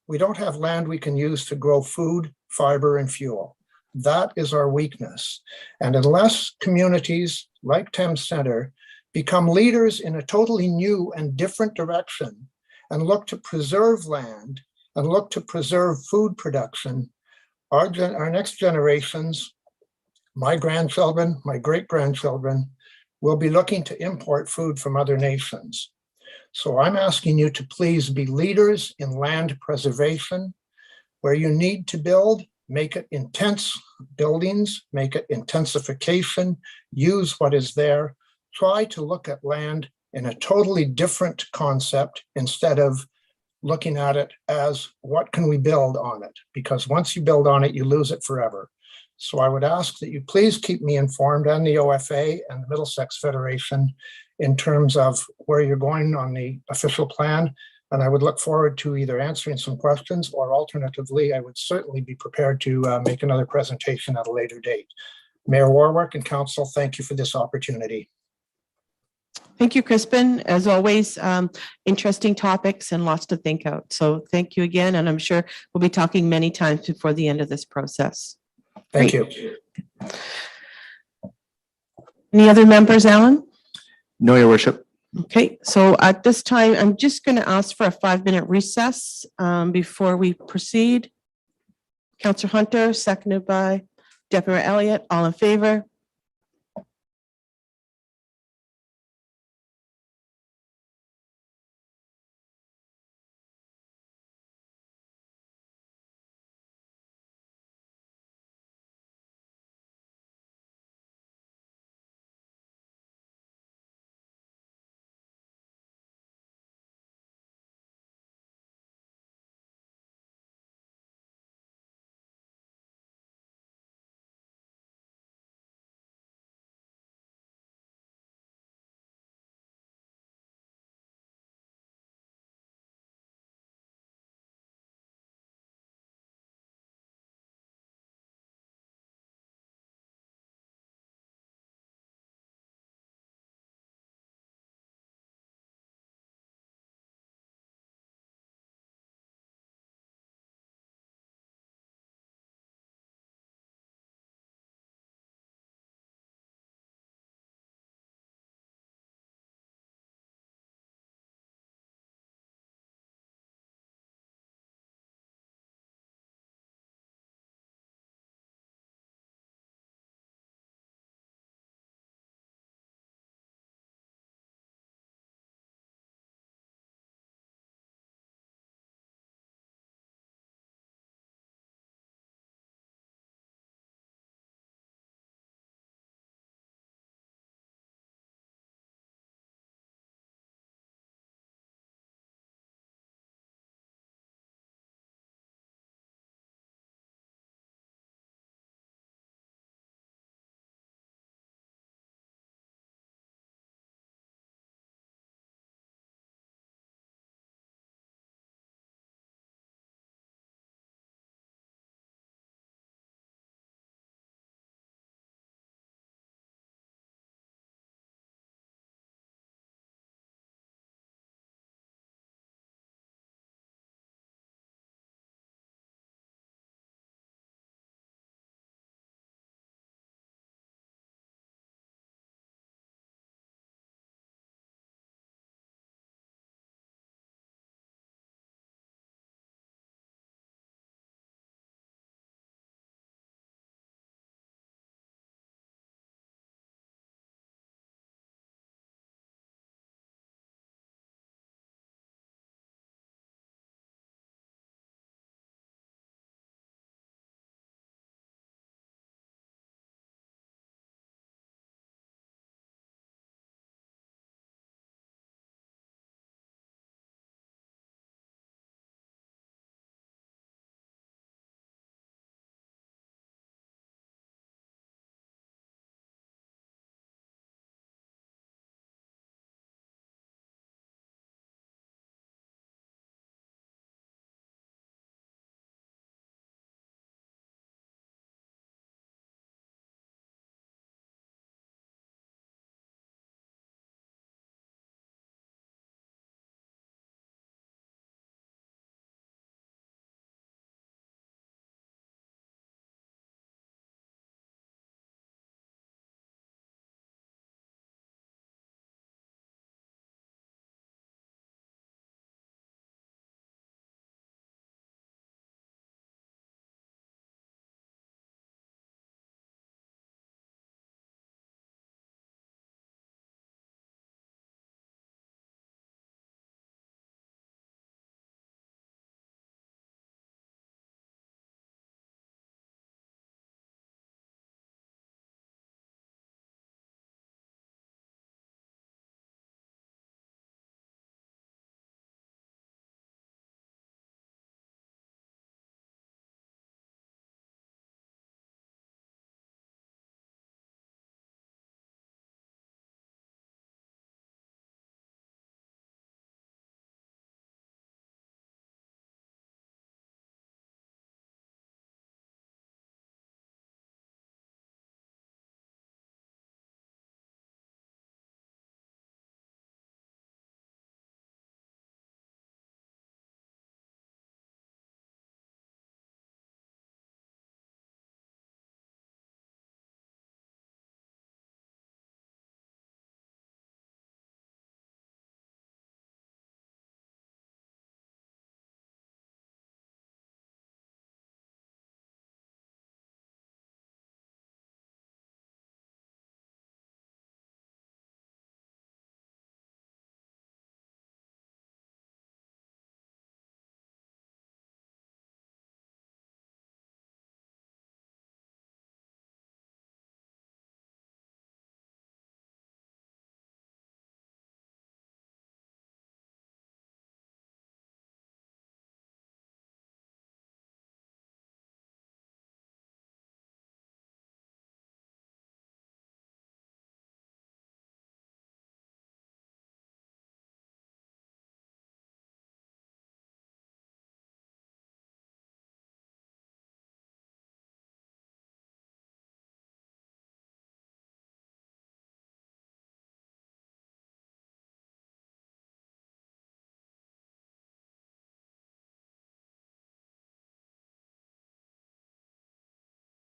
We don't have land we can use to grow food, fiber, and fuel. That is our weakness. And unless communities like Thames Center become leaders in a totally new and different direction and look to preserve land and look to preserve food production, our next generations, my grandchildren, my great-grandchildren, will be looking to import food from other nations. So I'm asking you to please be leaders in land preservation. Where you need to build, make it intense buildings, make it intensification, use what is there. Try to look at land in a totally different concept instead of looking at it as, what can we build on it? Because once you build on it, you lose it forever. So I would ask that you please keep me informed, and the OFA and the Middlesex Federation, in terms of where you're going on the official plan. And I would look forward to either answering some questions, or alternatively, I would certainly be prepared to make another presentation at a later date. Mayor Warwick and Council, thank you for this opportunity. Thank you, Crispin. As always, interesting topics and lots to think out. So thank you again. And I'm sure we'll be talking many times before the end of this process. Thank Great. you. Any other members, Alan? No, Your Worship. Okay, so at this time, I'm just going to ask for a 5-minute recess before we proceed. Councillor Hunter, seconded by Deputy Elliott. All in favor?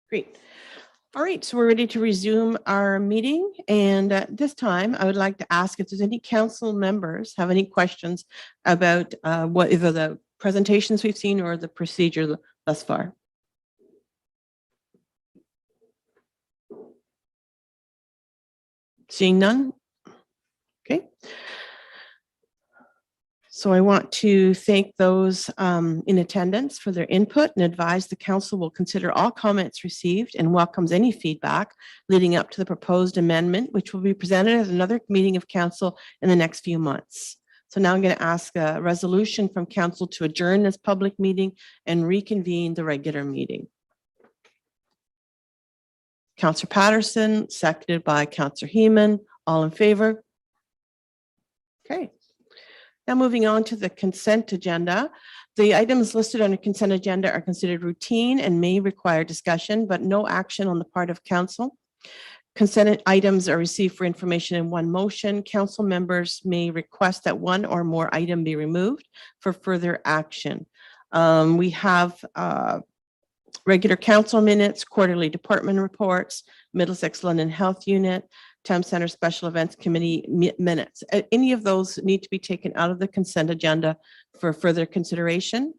Great. All right, so we're ready to resume our meeting. And at this time, I would like to ask if there's any council members have any questions about what either the presentations we've seen or the procedure thus far. Seeing none? Okay. So I want to thank those in attendance for their input and advise the council will consider all comments received and welcomes any feedback leading up to the proposed amendment, which will be presented at another meeting of council in the next few months. So now I'm going to ask a resolution from council to adjourn this public meeting and reconvene the regular meeting. Councillor Patterson, seconded by Councillor Heeman. All in favor? Okay. Now moving on to the consent agenda. The items listed on the consent agenda are considered routine and may require discussion, but no action on the part of council. Consent items are received for information in one motion. Council members may request that one or more item be removed for further action. We have regular council minutes, quarterly department reports, Middlesex London Health Unit, Thames Centre Special Events Committee minutes. Any of those need to be taken out of the consent agenda for further consideration?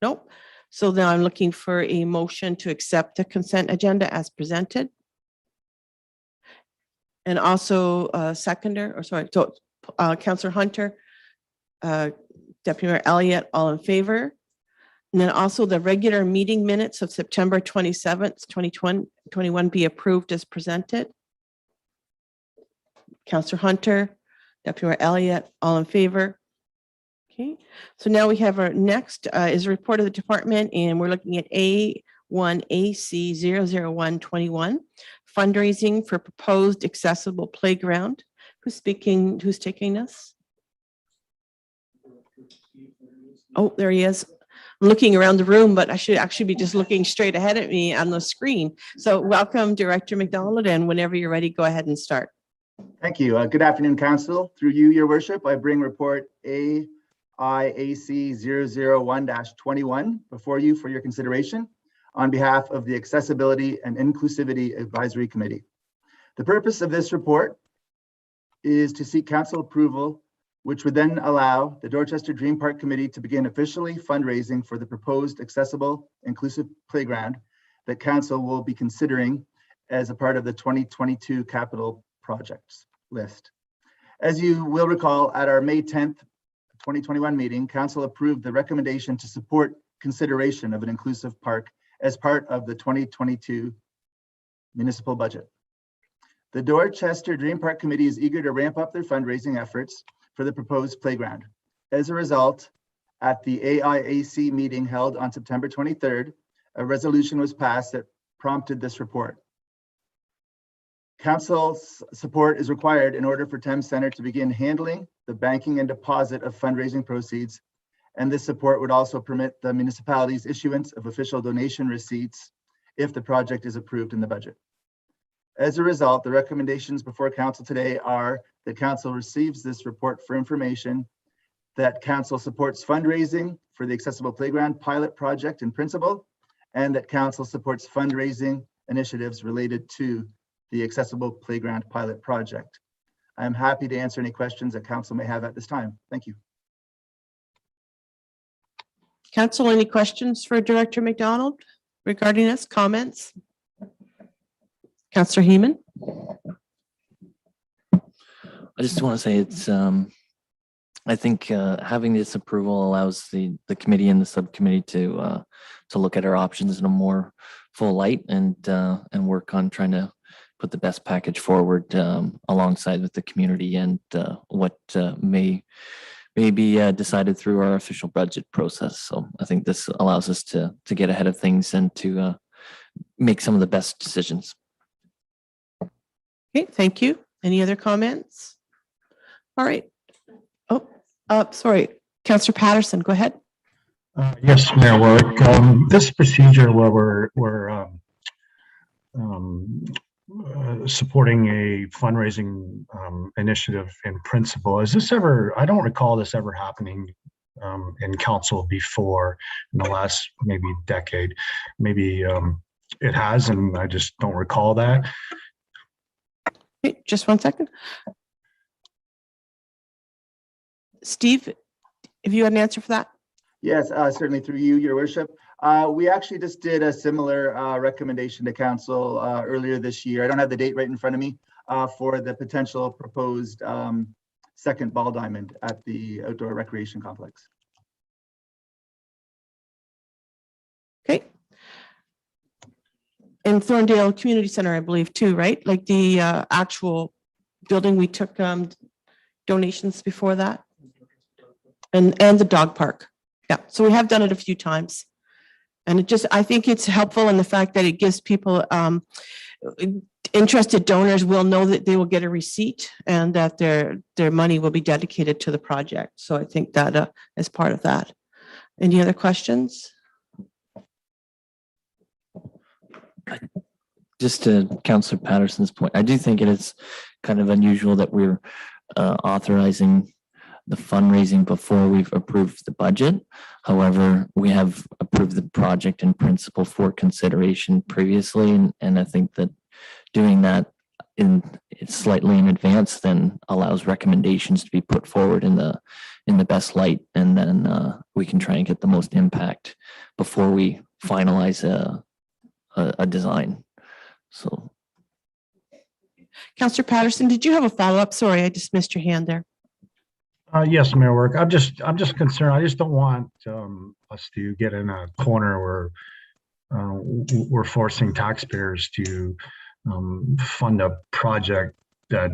Nope. So now I'm looking for a motion to accept the consent agenda as presented. And also Councillor Hunter, Deputy Mayor Elliott, all in favor? And then also the regular meeting minutes of September 27th, 2021 be approved as presented. Councillor Hunter, Deputy Mayor Elliott, all in favor? Okay, so now we have our next is a report of the department, and we're looking at A1AC 00121, fundraising for proposed accessible playground. Who's taking this? Oh, there he is. I'm looking around the room, but I should actually be just looking straight ahead at me on the screen. So welcome, Director McDonald, and whenever you're ready, go ahead and start. Thank you. Good afternoon, Council. Through you, Your Worship, I bring report AIAC 001-21 before you for your consideration on behalf of the Accessibility and Inclusivity Advisory Committee. The purpose of this report is to seek council approval, which would then allow the Dorchester Dream Park Committee to begin officially fundraising for the proposed accessible inclusive playground that council will be considering as a part of the 2022 capital projects list. As you will recall, at our May 10th, 2021 meeting, council approved the recommendation to support consideration of an inclusive park as part of the 2022 municipal budget. The Dorchester Dream Park Committee is eager to ramp up their fundraising efforts for the proposed playground. As a result, at the AIAC meeting held on September 23rd, a resolution was passed that prompted this report. Council's support is required in order for Thames Centre to begin handling the banking and deposit of fundraising proceeds, and this support would also permit the municipality's issuance of official donation receipts if the project is approved in the budget. As a result, the recommendations before council today are that council receives this report for information, that council supports fundraising for the accessible playground pilot project in principle, and that council supports fundraising initiatives related to the accessible playground pilot project. I'm happy to answer any questions that council may have at this time. Thank you. Council, any questions for Director McDonald regarding this? Comments? Councillor Heeman? I just want to say it's, I think having this approval allows the committee and the subcommittee to look at our options in a more full light and work on trying to put the best package forward alongside with the community and what may be decided through our official budget process. So I think this allows us to get ahead of things and to make some of the best decisions. Okay, thank you. Any other comments? All right. Oh, sorry. Councillor Patterson, go ahead. Yes, Mayor Warwick. This procedure where we're supporting a fundraising initiative in principle, is this ever, I don't recall this ever happening in council before in the last maybe decade. Maybe it has, and I just don't recall that. Okay, just 1 second. Steve, if you had an answer for that? Yes, certainly through you, Your Worship. We actually just did a similar recommendation to council earlier this year. I don't have the date right in front of me for the potential proposed second ball diamond at the outdoor recreation complex. Okay. In Thorndale Community Center, I believe too, right? Like the actual building, we took donations before that. And the dog park. Yeah, so we have done it a few times. And it just, I think it's helpful in the fact that it gives people, interested donors will know that they will get a receipt and that their money will be dedicated to the project. So I think that is part of that. Any other questions? Just to Councillor Patterson's point, I do think it is kind of unusual that we're authorizing the fundraising before we've approved the budget. However, we have approved the project in principle for consideration previously, and I think that doing that slightly in advance then allows recommendations to be put forward in the best light, and then we can try and get the most impact before we finalize a design. So, Councillor Patterson, did you have a follow-up? Sorry, I just missed your hand there. Yes, Mayor Work. I'm just concerned. I just don't want us to get in a corner where we're forcing taxpayers to fund a project that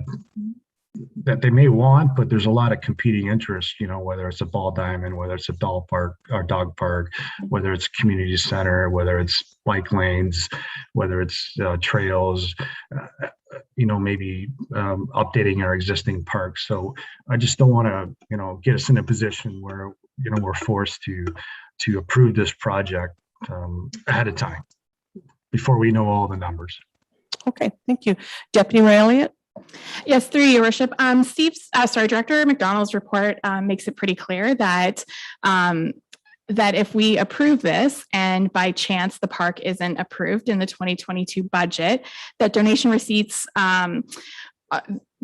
they may want, but there's a lot of competing interests, you know, whether it's a ball diamond, whether it's a dog park, whether it's community center, whether it's bike lanes, whether it's trails, you know, maybe updating our existing parks. So I just don't want to, you know, get us in a position where, you know, we're forced to approve this project ahead of time before we know all the numbers. Okay, thank you. Deputy Mayor Elliott? Yes, through your worship. Director McDonald's report makes it pretty clear that that if we approve this and by chance the park isn't approved in the 2022 budget, that donation receipts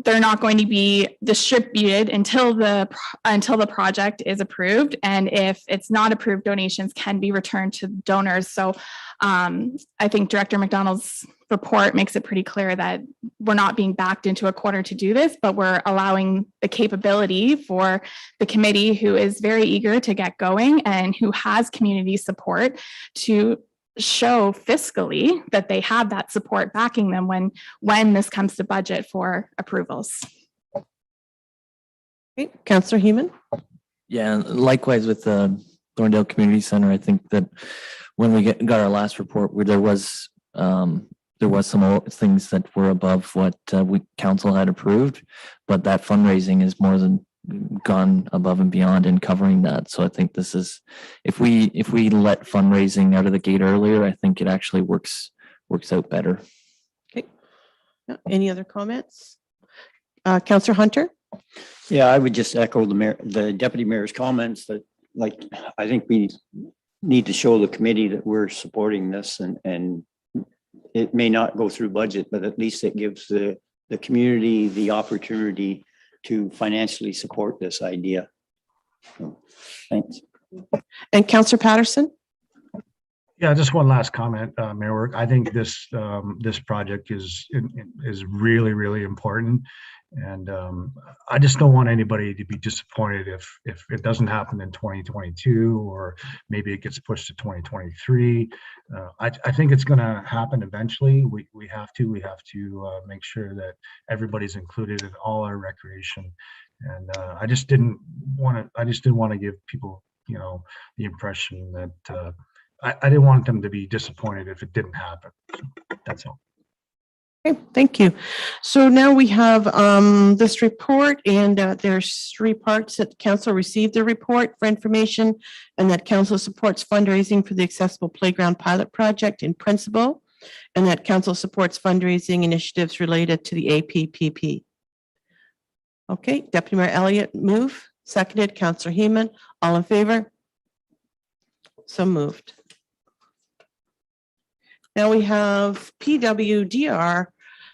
they're not going to be distributed until the project is approved, and if it's not approved, donations can be returned to donors. So I think Director McDonald's report makes it pretty clear that we're not being backed into a corner to do this, but we're allowing the capability for the committee, who is very eager to get going and who has community support, to show fiscally that they have that support backing them when this comes to budget for approvals. Okay, Councillor Heeman? yeah, and likewise with the Thorndale Community Center, I think that when we got our last report, where there was some things that were above what council had approved, but that fundraising is more than gone above and beyond in covering that. So I think this is, if we let fundraising out of the gate earlier, I think it actually works out better. Okay. Any other comments? Councillor Hunter? Yeah, I would just echo the deputy mayor's comments that, like, I think we need to show the committee that we're supporting this, and it may not go through budget, but at least it gives the community the opportunity to financially support this idea. So, thanks. And Councillor Patterson? Yeah, just one last comment, Mayor Work. I think this project is really, really important. And I just don't want anybody to be disappointed if it doesn't happen in 2022, or maybe it gets pushed to 2023. I think it's going to happen eventually. We have to make sure that everybody's included in all our recreation. And I just didn't want to give people, you know, the impression that I didn't want them to be disappointed if it didn't happen. So that's all. Okay, thank you. So now we have this report, and there's 3 parts that council received the report for information, and that council supports fundraising for the accessible playground pilot project in principle, and that council supports fundraising initiatives related to the APPP. Okay, Deputy Mayor Elliott, move. seconded Counselor Heeman. All in favor? So moved. Now we have PWDR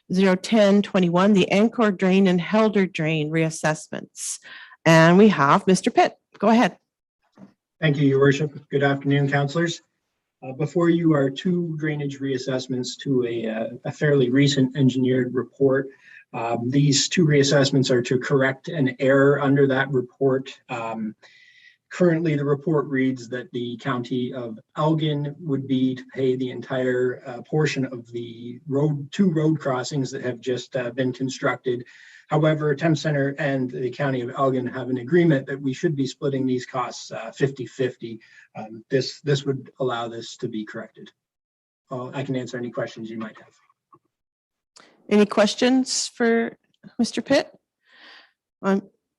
01021, the Angkor Drain and Helder Drain reassessments. And we have Mr. Pitt. Go ahead. Thank you, Your Worship. Good afternoon, councillors. Before you are two drainage reassessments to a fairly recent engineered report. These two reassessments are to correct an error under that report. Currently, the report reads that the county of Elgin would be to pay the entire portion of the two road crossings that have just been constructed. However, Thames Centre and the county of Elgin have an agreement that we should be splitting these costs 50-50. This would allow this to be corrected. I can answer any questions you might have. Any questions for Mr. Pitt?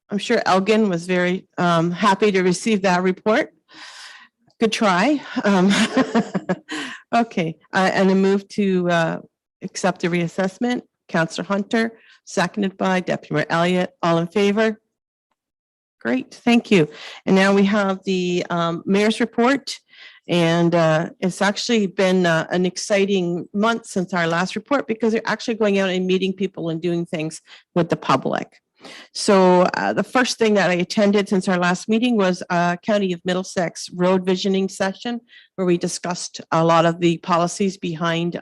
I'm sure Elgin was very happy to receive that report. Good try. Okay, and a move to accept the reassessment. Councillor Hunter, seconded by Deputy Mayor Elliott. All in favor? Great, thank you. And now we have the mayor's report. And it's actually been an exciting month since our last report because they're actually going out and meeting people and doing things with the public. So the first thing that I attended since our last meeting was County of Middlesex road visioning session, where we discussed a lot of the policies behind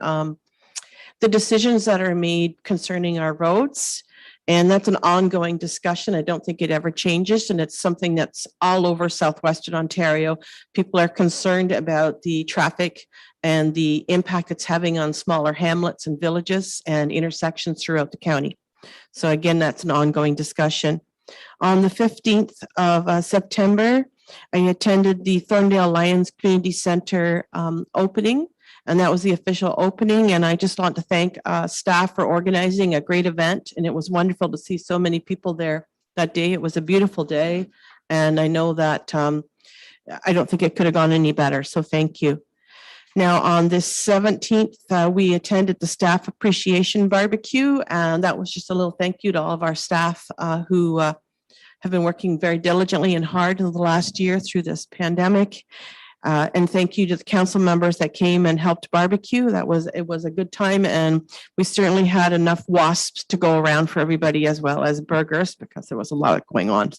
the decisions that are made concerning our roads. And that's an ongoing discussion. I don't think it ever changes. And it's something that's all over Southwestern Ontario. People are concerned about the traffic and the impact it's having on smaller hamlets and villages and intersections throughout the county. So again, that's an ongoing discussion. On the 15th of September, I attended the Thorndale Lions Community Center opening. And that was the official opening. And I just want to thank staff for organizing a great event. And it was wonderful to see so many people there that day. It was a beautiful day. And I know that I don't think it could have gone any better. So thank you. Now on this 17th, we attended the staff appreciation barbecue. And that was just a little thank you to all of our staff who have been working very diligently and hard in the last year through this pandemic. And thank you to the council members that came and helped barbecue. It was a good time, and we certainly had enough wasps to go around for everybody, as well as burgers, because there was a lot going on.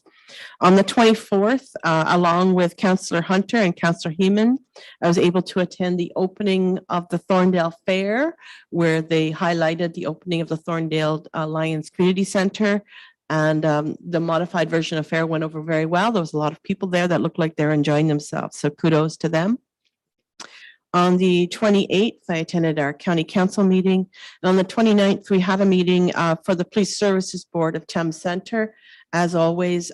On the 24th, along with Councillor Hunter and Councillor Heeman, I was able to attend the opening of the Thorndale Fair, where they highlighted the opening of the Thorndale Lions Community Center. And the modified version of fair went over very well. There was a lot of people there that looked like they're enjoying themselves. So kudos to them. On the 28th, I attended our county council meeting. And on the 29th, we had a meeting for the Police Services Board of Thames Centre. As always,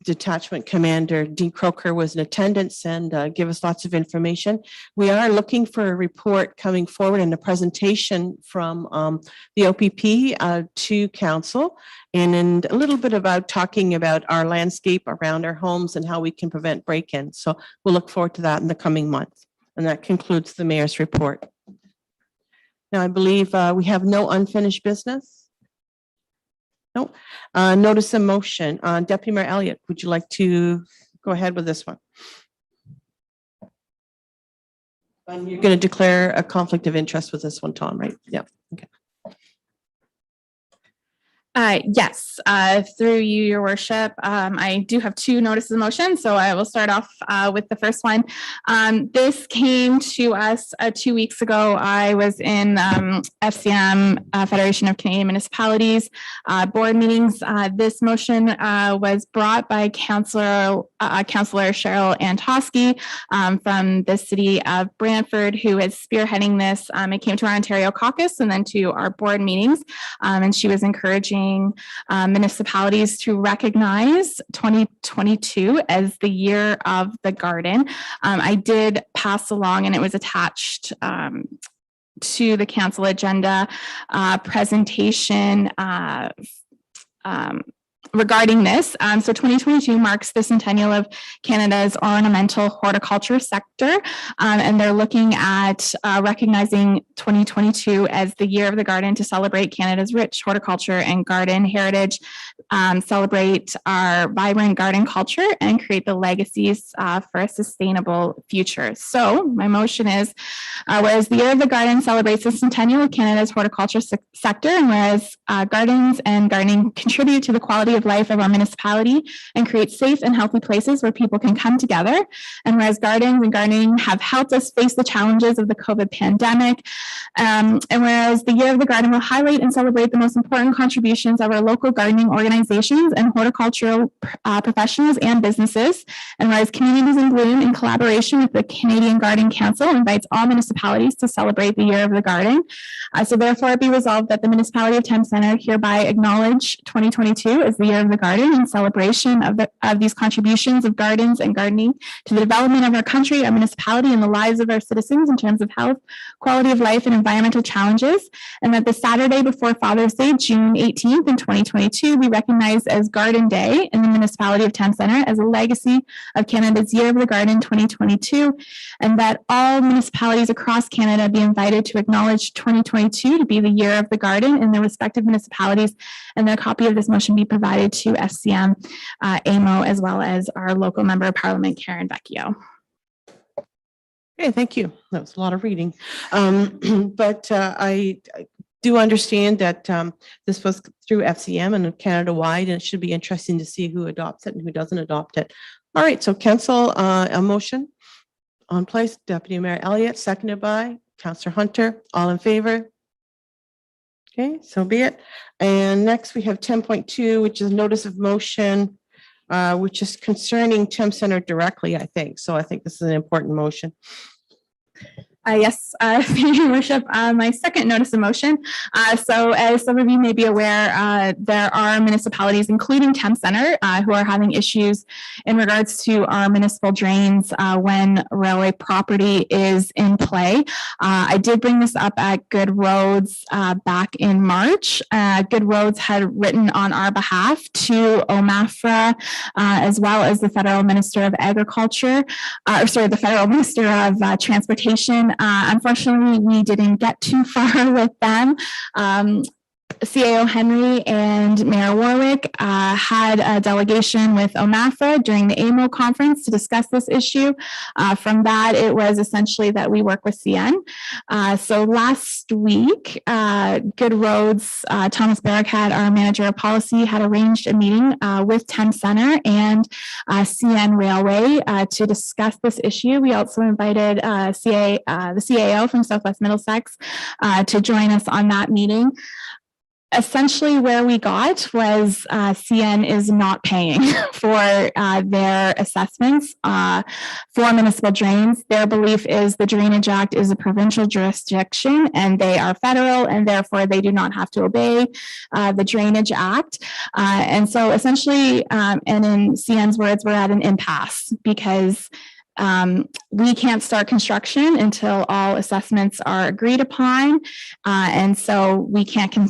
Detachment Commander Dean Croker was in attendance and gave us lots of information. We are looking for a report coming forward and a presentation from the OPP to council, and a little bit about talking about our landscape around our homes and how we can prevent break-ins. So we'll look forward to that in the coming months. And that concludes the mayor's report. Now, I believe we have no unfinished business. No. Notice a motion. Deputy Mayor Elliott, would you like to go ahead with this one? And you're going to declare a conflict of interest with this one, Tom, right? Yeah. Okay. Yes, through you, Your Worship. I do have two notices of motion, so I will start off with the first one. This came to us 2 weeks ago. I was in FCM, Federation of Canadian Municipalities board meetings. This motion was brought by Councillor Cheryl Antosky from the city of Brantford, who is spearheading this. It came to our Ontario caucus and then to our board meetings, and she was encouraging municipalities to recognize 2022 as the year of the garden. I did pass along, and it was attached to the council agenda presentation regarding this. So 2022 marks the centennial of Canada's ornamental horticulture sector, and they're looking at recognizing 2022 as the year of the garden to celebrate Canada's rich horticulture and garden heritage. celebrate our vibrant garden culture, and create the legacies for a sustainable future. So my motion is, whereas the Year of the Garden celebrates the centennial of Canada's horticulture sector, and whereas gardens and gardening contribute to the quality of life of our municipality and create safe and healthy places where people can come together, and whereas gardens and gardening have helped us face the challenges of the COVID pandemic, and whereas the Year of the Garden will highlight and celebrate the most important contributions of our local gardening organizations and horticultural professionals and businesses, and whereas Communities in Bloom, in collaboration with the Canadian Garden Council, invites all municipalities to celebrate the Year of the Garden. So therefore, it be resolved that the municipality of Thames Centre hereby acknowledge 2022 as the Year of the Garden in celebration of these contributions of gardens and gardening to the development of our country, our municipality, and the lives of our citizens in terms of health, quality of life, and environmental challenges, and that the Saturday before Father's Day, June 18th in 2022, be recognized as Garden Day in the municipality of Thames Centre as a legacy of Canada's Year of the Garden 2022, and that all municipalities across Canada be invited to acknowledge 2022 to be the Year of the Garden in their respective municipalities, and a copy of this motion be provided to FCM, AMO, as well as our local member of Parliament, Karen Vecchio. Okay, thank you. That was a lot of reading. But I do understand that this was through FCM and Canada-wide, and it should be interesting to see who adopts it and who doesn't adopt it. All right, so council, a motion on place. Deputy Mayor Elliott, seconded by Councillor Hunter. All in favor? Okay, so be it. And next we have 10.2, which is notice of motion, which is concerning Thames Centre directly, I think. So I think this is an important motion. Yes, thank you, Your Worship. My second notice of motion. So as some of you may be aware, there are municipalities, including Thames Centre, who are having issues in regards to our municipal drains when railway property is in play. I did bring this up at Good Roads back in March. Good Roads had written on our behalf to OMAFRA, as well as the Federal Minister of Agriculture, the Federal Minister of Transportation. Unfortunately, we didn't get too far with them. CAO Henry and Mayor Warwick had a delegation with OMAFRA during the AMO conference to discuss this issue. From that, it was essentially that we work with CN. So last week, Good Roads, Thomas Barakat, our manager of policy, had arranged a meeting with Thames Centre and CN Railway to discuss this issue. We also invited the CAO from Southwest Middlesex to join us on that meeting. Essentially, where we got was CN is not paying for their assessments for municipal drains. Their belief is the Drainage Act is a provincial jurisdiction and they are federal, and therefore they do not have to obey the Drainage Act. And so essentially, and in CN's words, we're at an impasse because we can't start construction until all assessments are agreed upon, and so we can't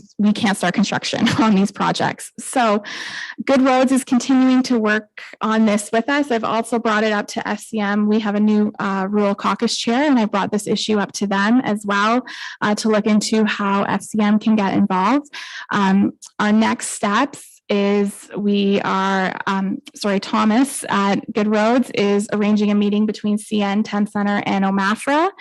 start construction on these projects. So Good Roads is continuing to work on this with us. I've also brought it up to FCM. We have a new rural caucus chair, and I brought this issue up to them as well to look into how FCM can get involved. Our next steps is Thomas at Good Roads is arranging a meeting between CN, Thames Centre, and OMAFRA.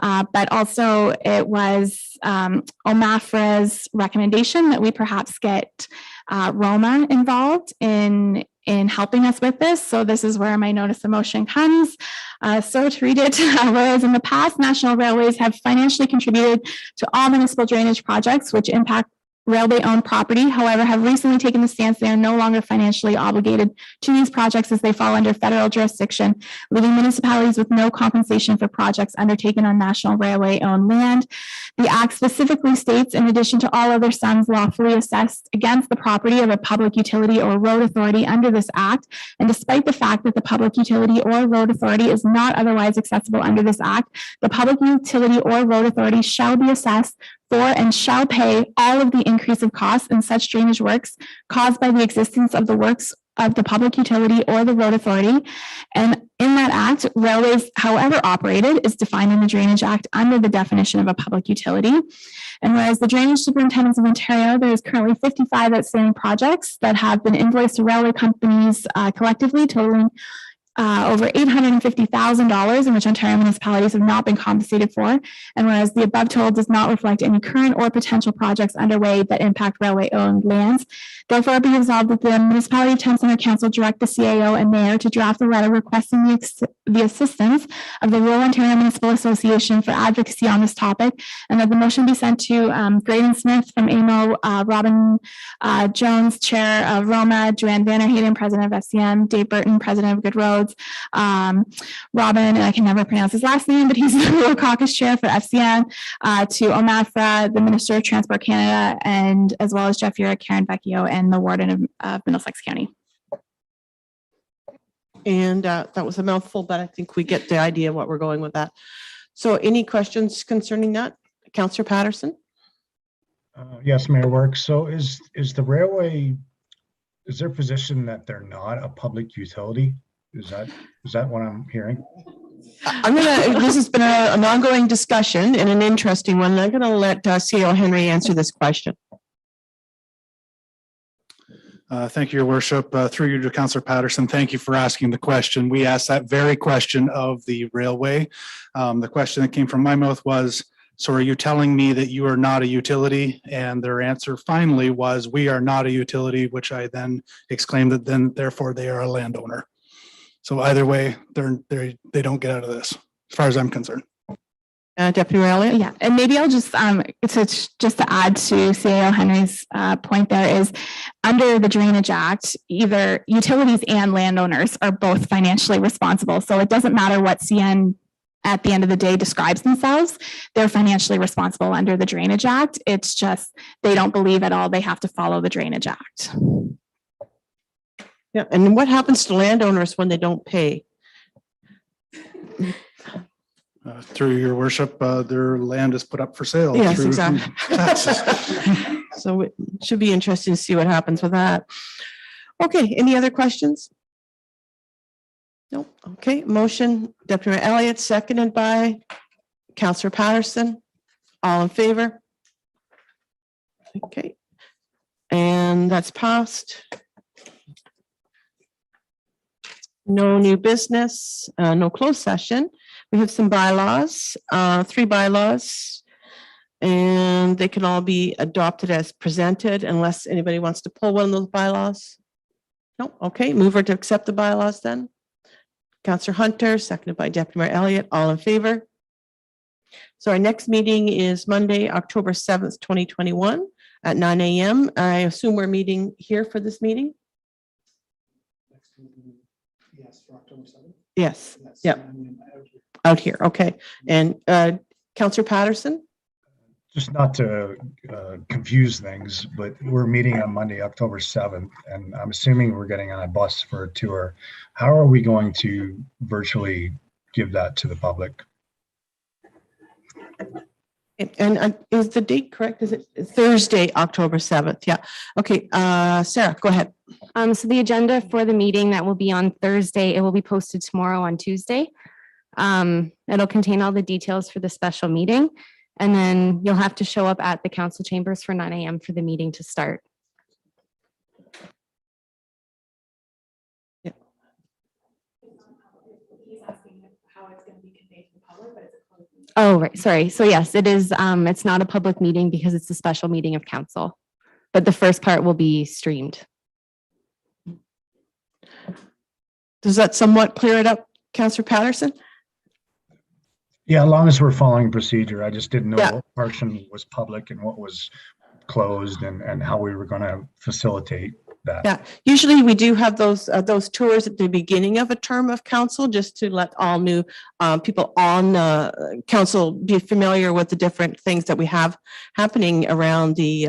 But also it was OMAFRA's recommendation that we perhaps get Roma involved in helping us with this. So this is where my notice of motion comes. So to read it, whereas in the past, National Railways have financially contributed to all municipal drainage projects which impact railway-owned property, however, have recently taken the stance they are no longer financially obligated to these projects as they fall under federal jurisdiction, leaving municipalities with no compensation for projects undertaken on national railway-owned land. The Act specifically states, in addition to all other sums lawfully assessed against the property of a public utility or road authority under this Act, and despite the fact that the public utility or road authority is not otherwise accessible under this Act, the public utility or road authority shall be assessed for and shall pay all of the increase of costs in such drainage works caused by the existence of the works of the public utility or the road authority. And in that act, railways, however operated, is defined in the Drainage Act under the definition of a public utility. And whereas the Drainage Superintendents of Ontario, there is currently 55 outstanding projects that have been invoiced to railway companies collectively, totaling over $850,000 in which Ontario municipalities have not been compensated for. And whereas the above total does not reflect any current or potential projects underway that impact railway-owned lands, therefore be resolved that the Municipality of Thames Centre Council direct the CAO and mayor to draft a letter requesting the assistance of the Rural Ontario Municipal Association for advocacy on this topic, and that the motion be sent to Graydon Smith from AMO, Robin Jones, Chair of Roma, Joanne Vanderhayden, President of FCM, Dave Burton, President of Good Roads, Robin, and I can never pronounce his last name, but he's the Rural Caucus Chair for FCM, to Omafra, the Minister of Transport Canada, and as well as Jeff Urick, Karen Vecchio, and the Warden of Middlesex County. And that was a mouthful, but I think we get the idea of what we're going with that. So any questions concerning that? Councillor Patterson? Yes, Mayor Work. So is the railway, is their position that they're not a public utility? Is that what I'm hearing? This has been an ongoing discussion and an interesting one. I'm gonna let CEO Henry answer this question. Thank you, Your Worship. Through you to Councillor Patterson, thank you for asking the question. We asked that very question of the railway. The question that came from my mouth was, so are you telling me that you are not a utility? And their answer finally was, we are not a utility, which I then exclaimed that then therefore they are a landowner. So either way, they don't get out of this, as far as I'm concerned. Deputy Mayor Elliott? Yeah, and maybe I'll just just to add to CAO Henry's point, there is under the Drainage Act, either utilities and landowners are both financially responsible. So it doesn't matter what CN at the end of the day describes themselves, they're financially responsible under the Drainage Act. It's just they don't believe at all they have to follow the Drainage Act. Yeah, and what happens to landowners when they don't pay? Through Your Worship, their land is put up for sale. Yes, through exactly. taxes. So it should be interesting to see what happens with that. Okay, any other questions? Nope. Okay, motion, Deputy Mayor Elliott, seconded by Councillor Patterson. All in favor? Okay. And that's passed. No new business, no closed session. We have some bylaws, 3 bylaws, and they can all be adopted as presented unless anybody wants to pull one of those bylaws. No, okay, mover to accept the bylaws then. Councillor Hunter, seconded by Deputy Mayor Elliott, all in favor. So our next meeting is Monday, October 7th, 2021 at 9 a.m. I assume we're meeting here for this meeting? Yes, for October 7th. Yes, yeah. Out here, okay. And Councillor Patterson? Just not to confuse things, but we're meeting on Monday, October 7th, and I'm assuming we're getting on a bus for a tour. How are we going to virtually give that to the public? And is the date correct? Is it Thursday, October 7th? Yeah. Okay, Sarah, go ahead. So the agenda for the meeting that will be on Thursday, it will be posted tomorrow on Tuesday. It'll contain all the details for the special meeting. And then you'll have to show up at the council chambers for 9 a.m. for the meeting to start. Yeah. Oh, right. Sorry. So yes, it is. It's not a public meeting because it's a special meeting of council, but the first part will be streamed. Does that somewhat clear it up, Councillor Patterson? Yeah, as long as we're following procedure. I just didn't know Yeah. what portion was public and what was closed and how we were going to facilitate that. Yeah, usually we do have those tours at the beginning of a term of council, just to let all new people on council be familiar with the different things that we have happening around the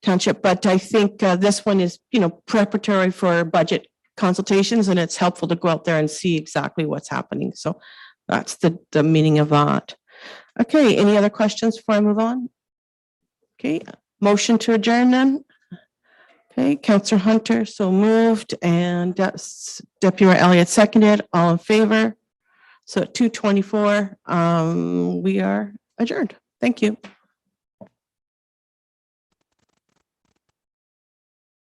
township. But I think this one is, preparatory for budget consultations, and it's helpful to go out there and see exactly what's happening. So that's the meaning of that. Okay, any other questions before I move on? Okay, motion to adjourn then? Okay, Counselor Hunter, so moved, and Deputy Elliott seconded. All in favor? So at 2:24, we are adjourned. Thank you.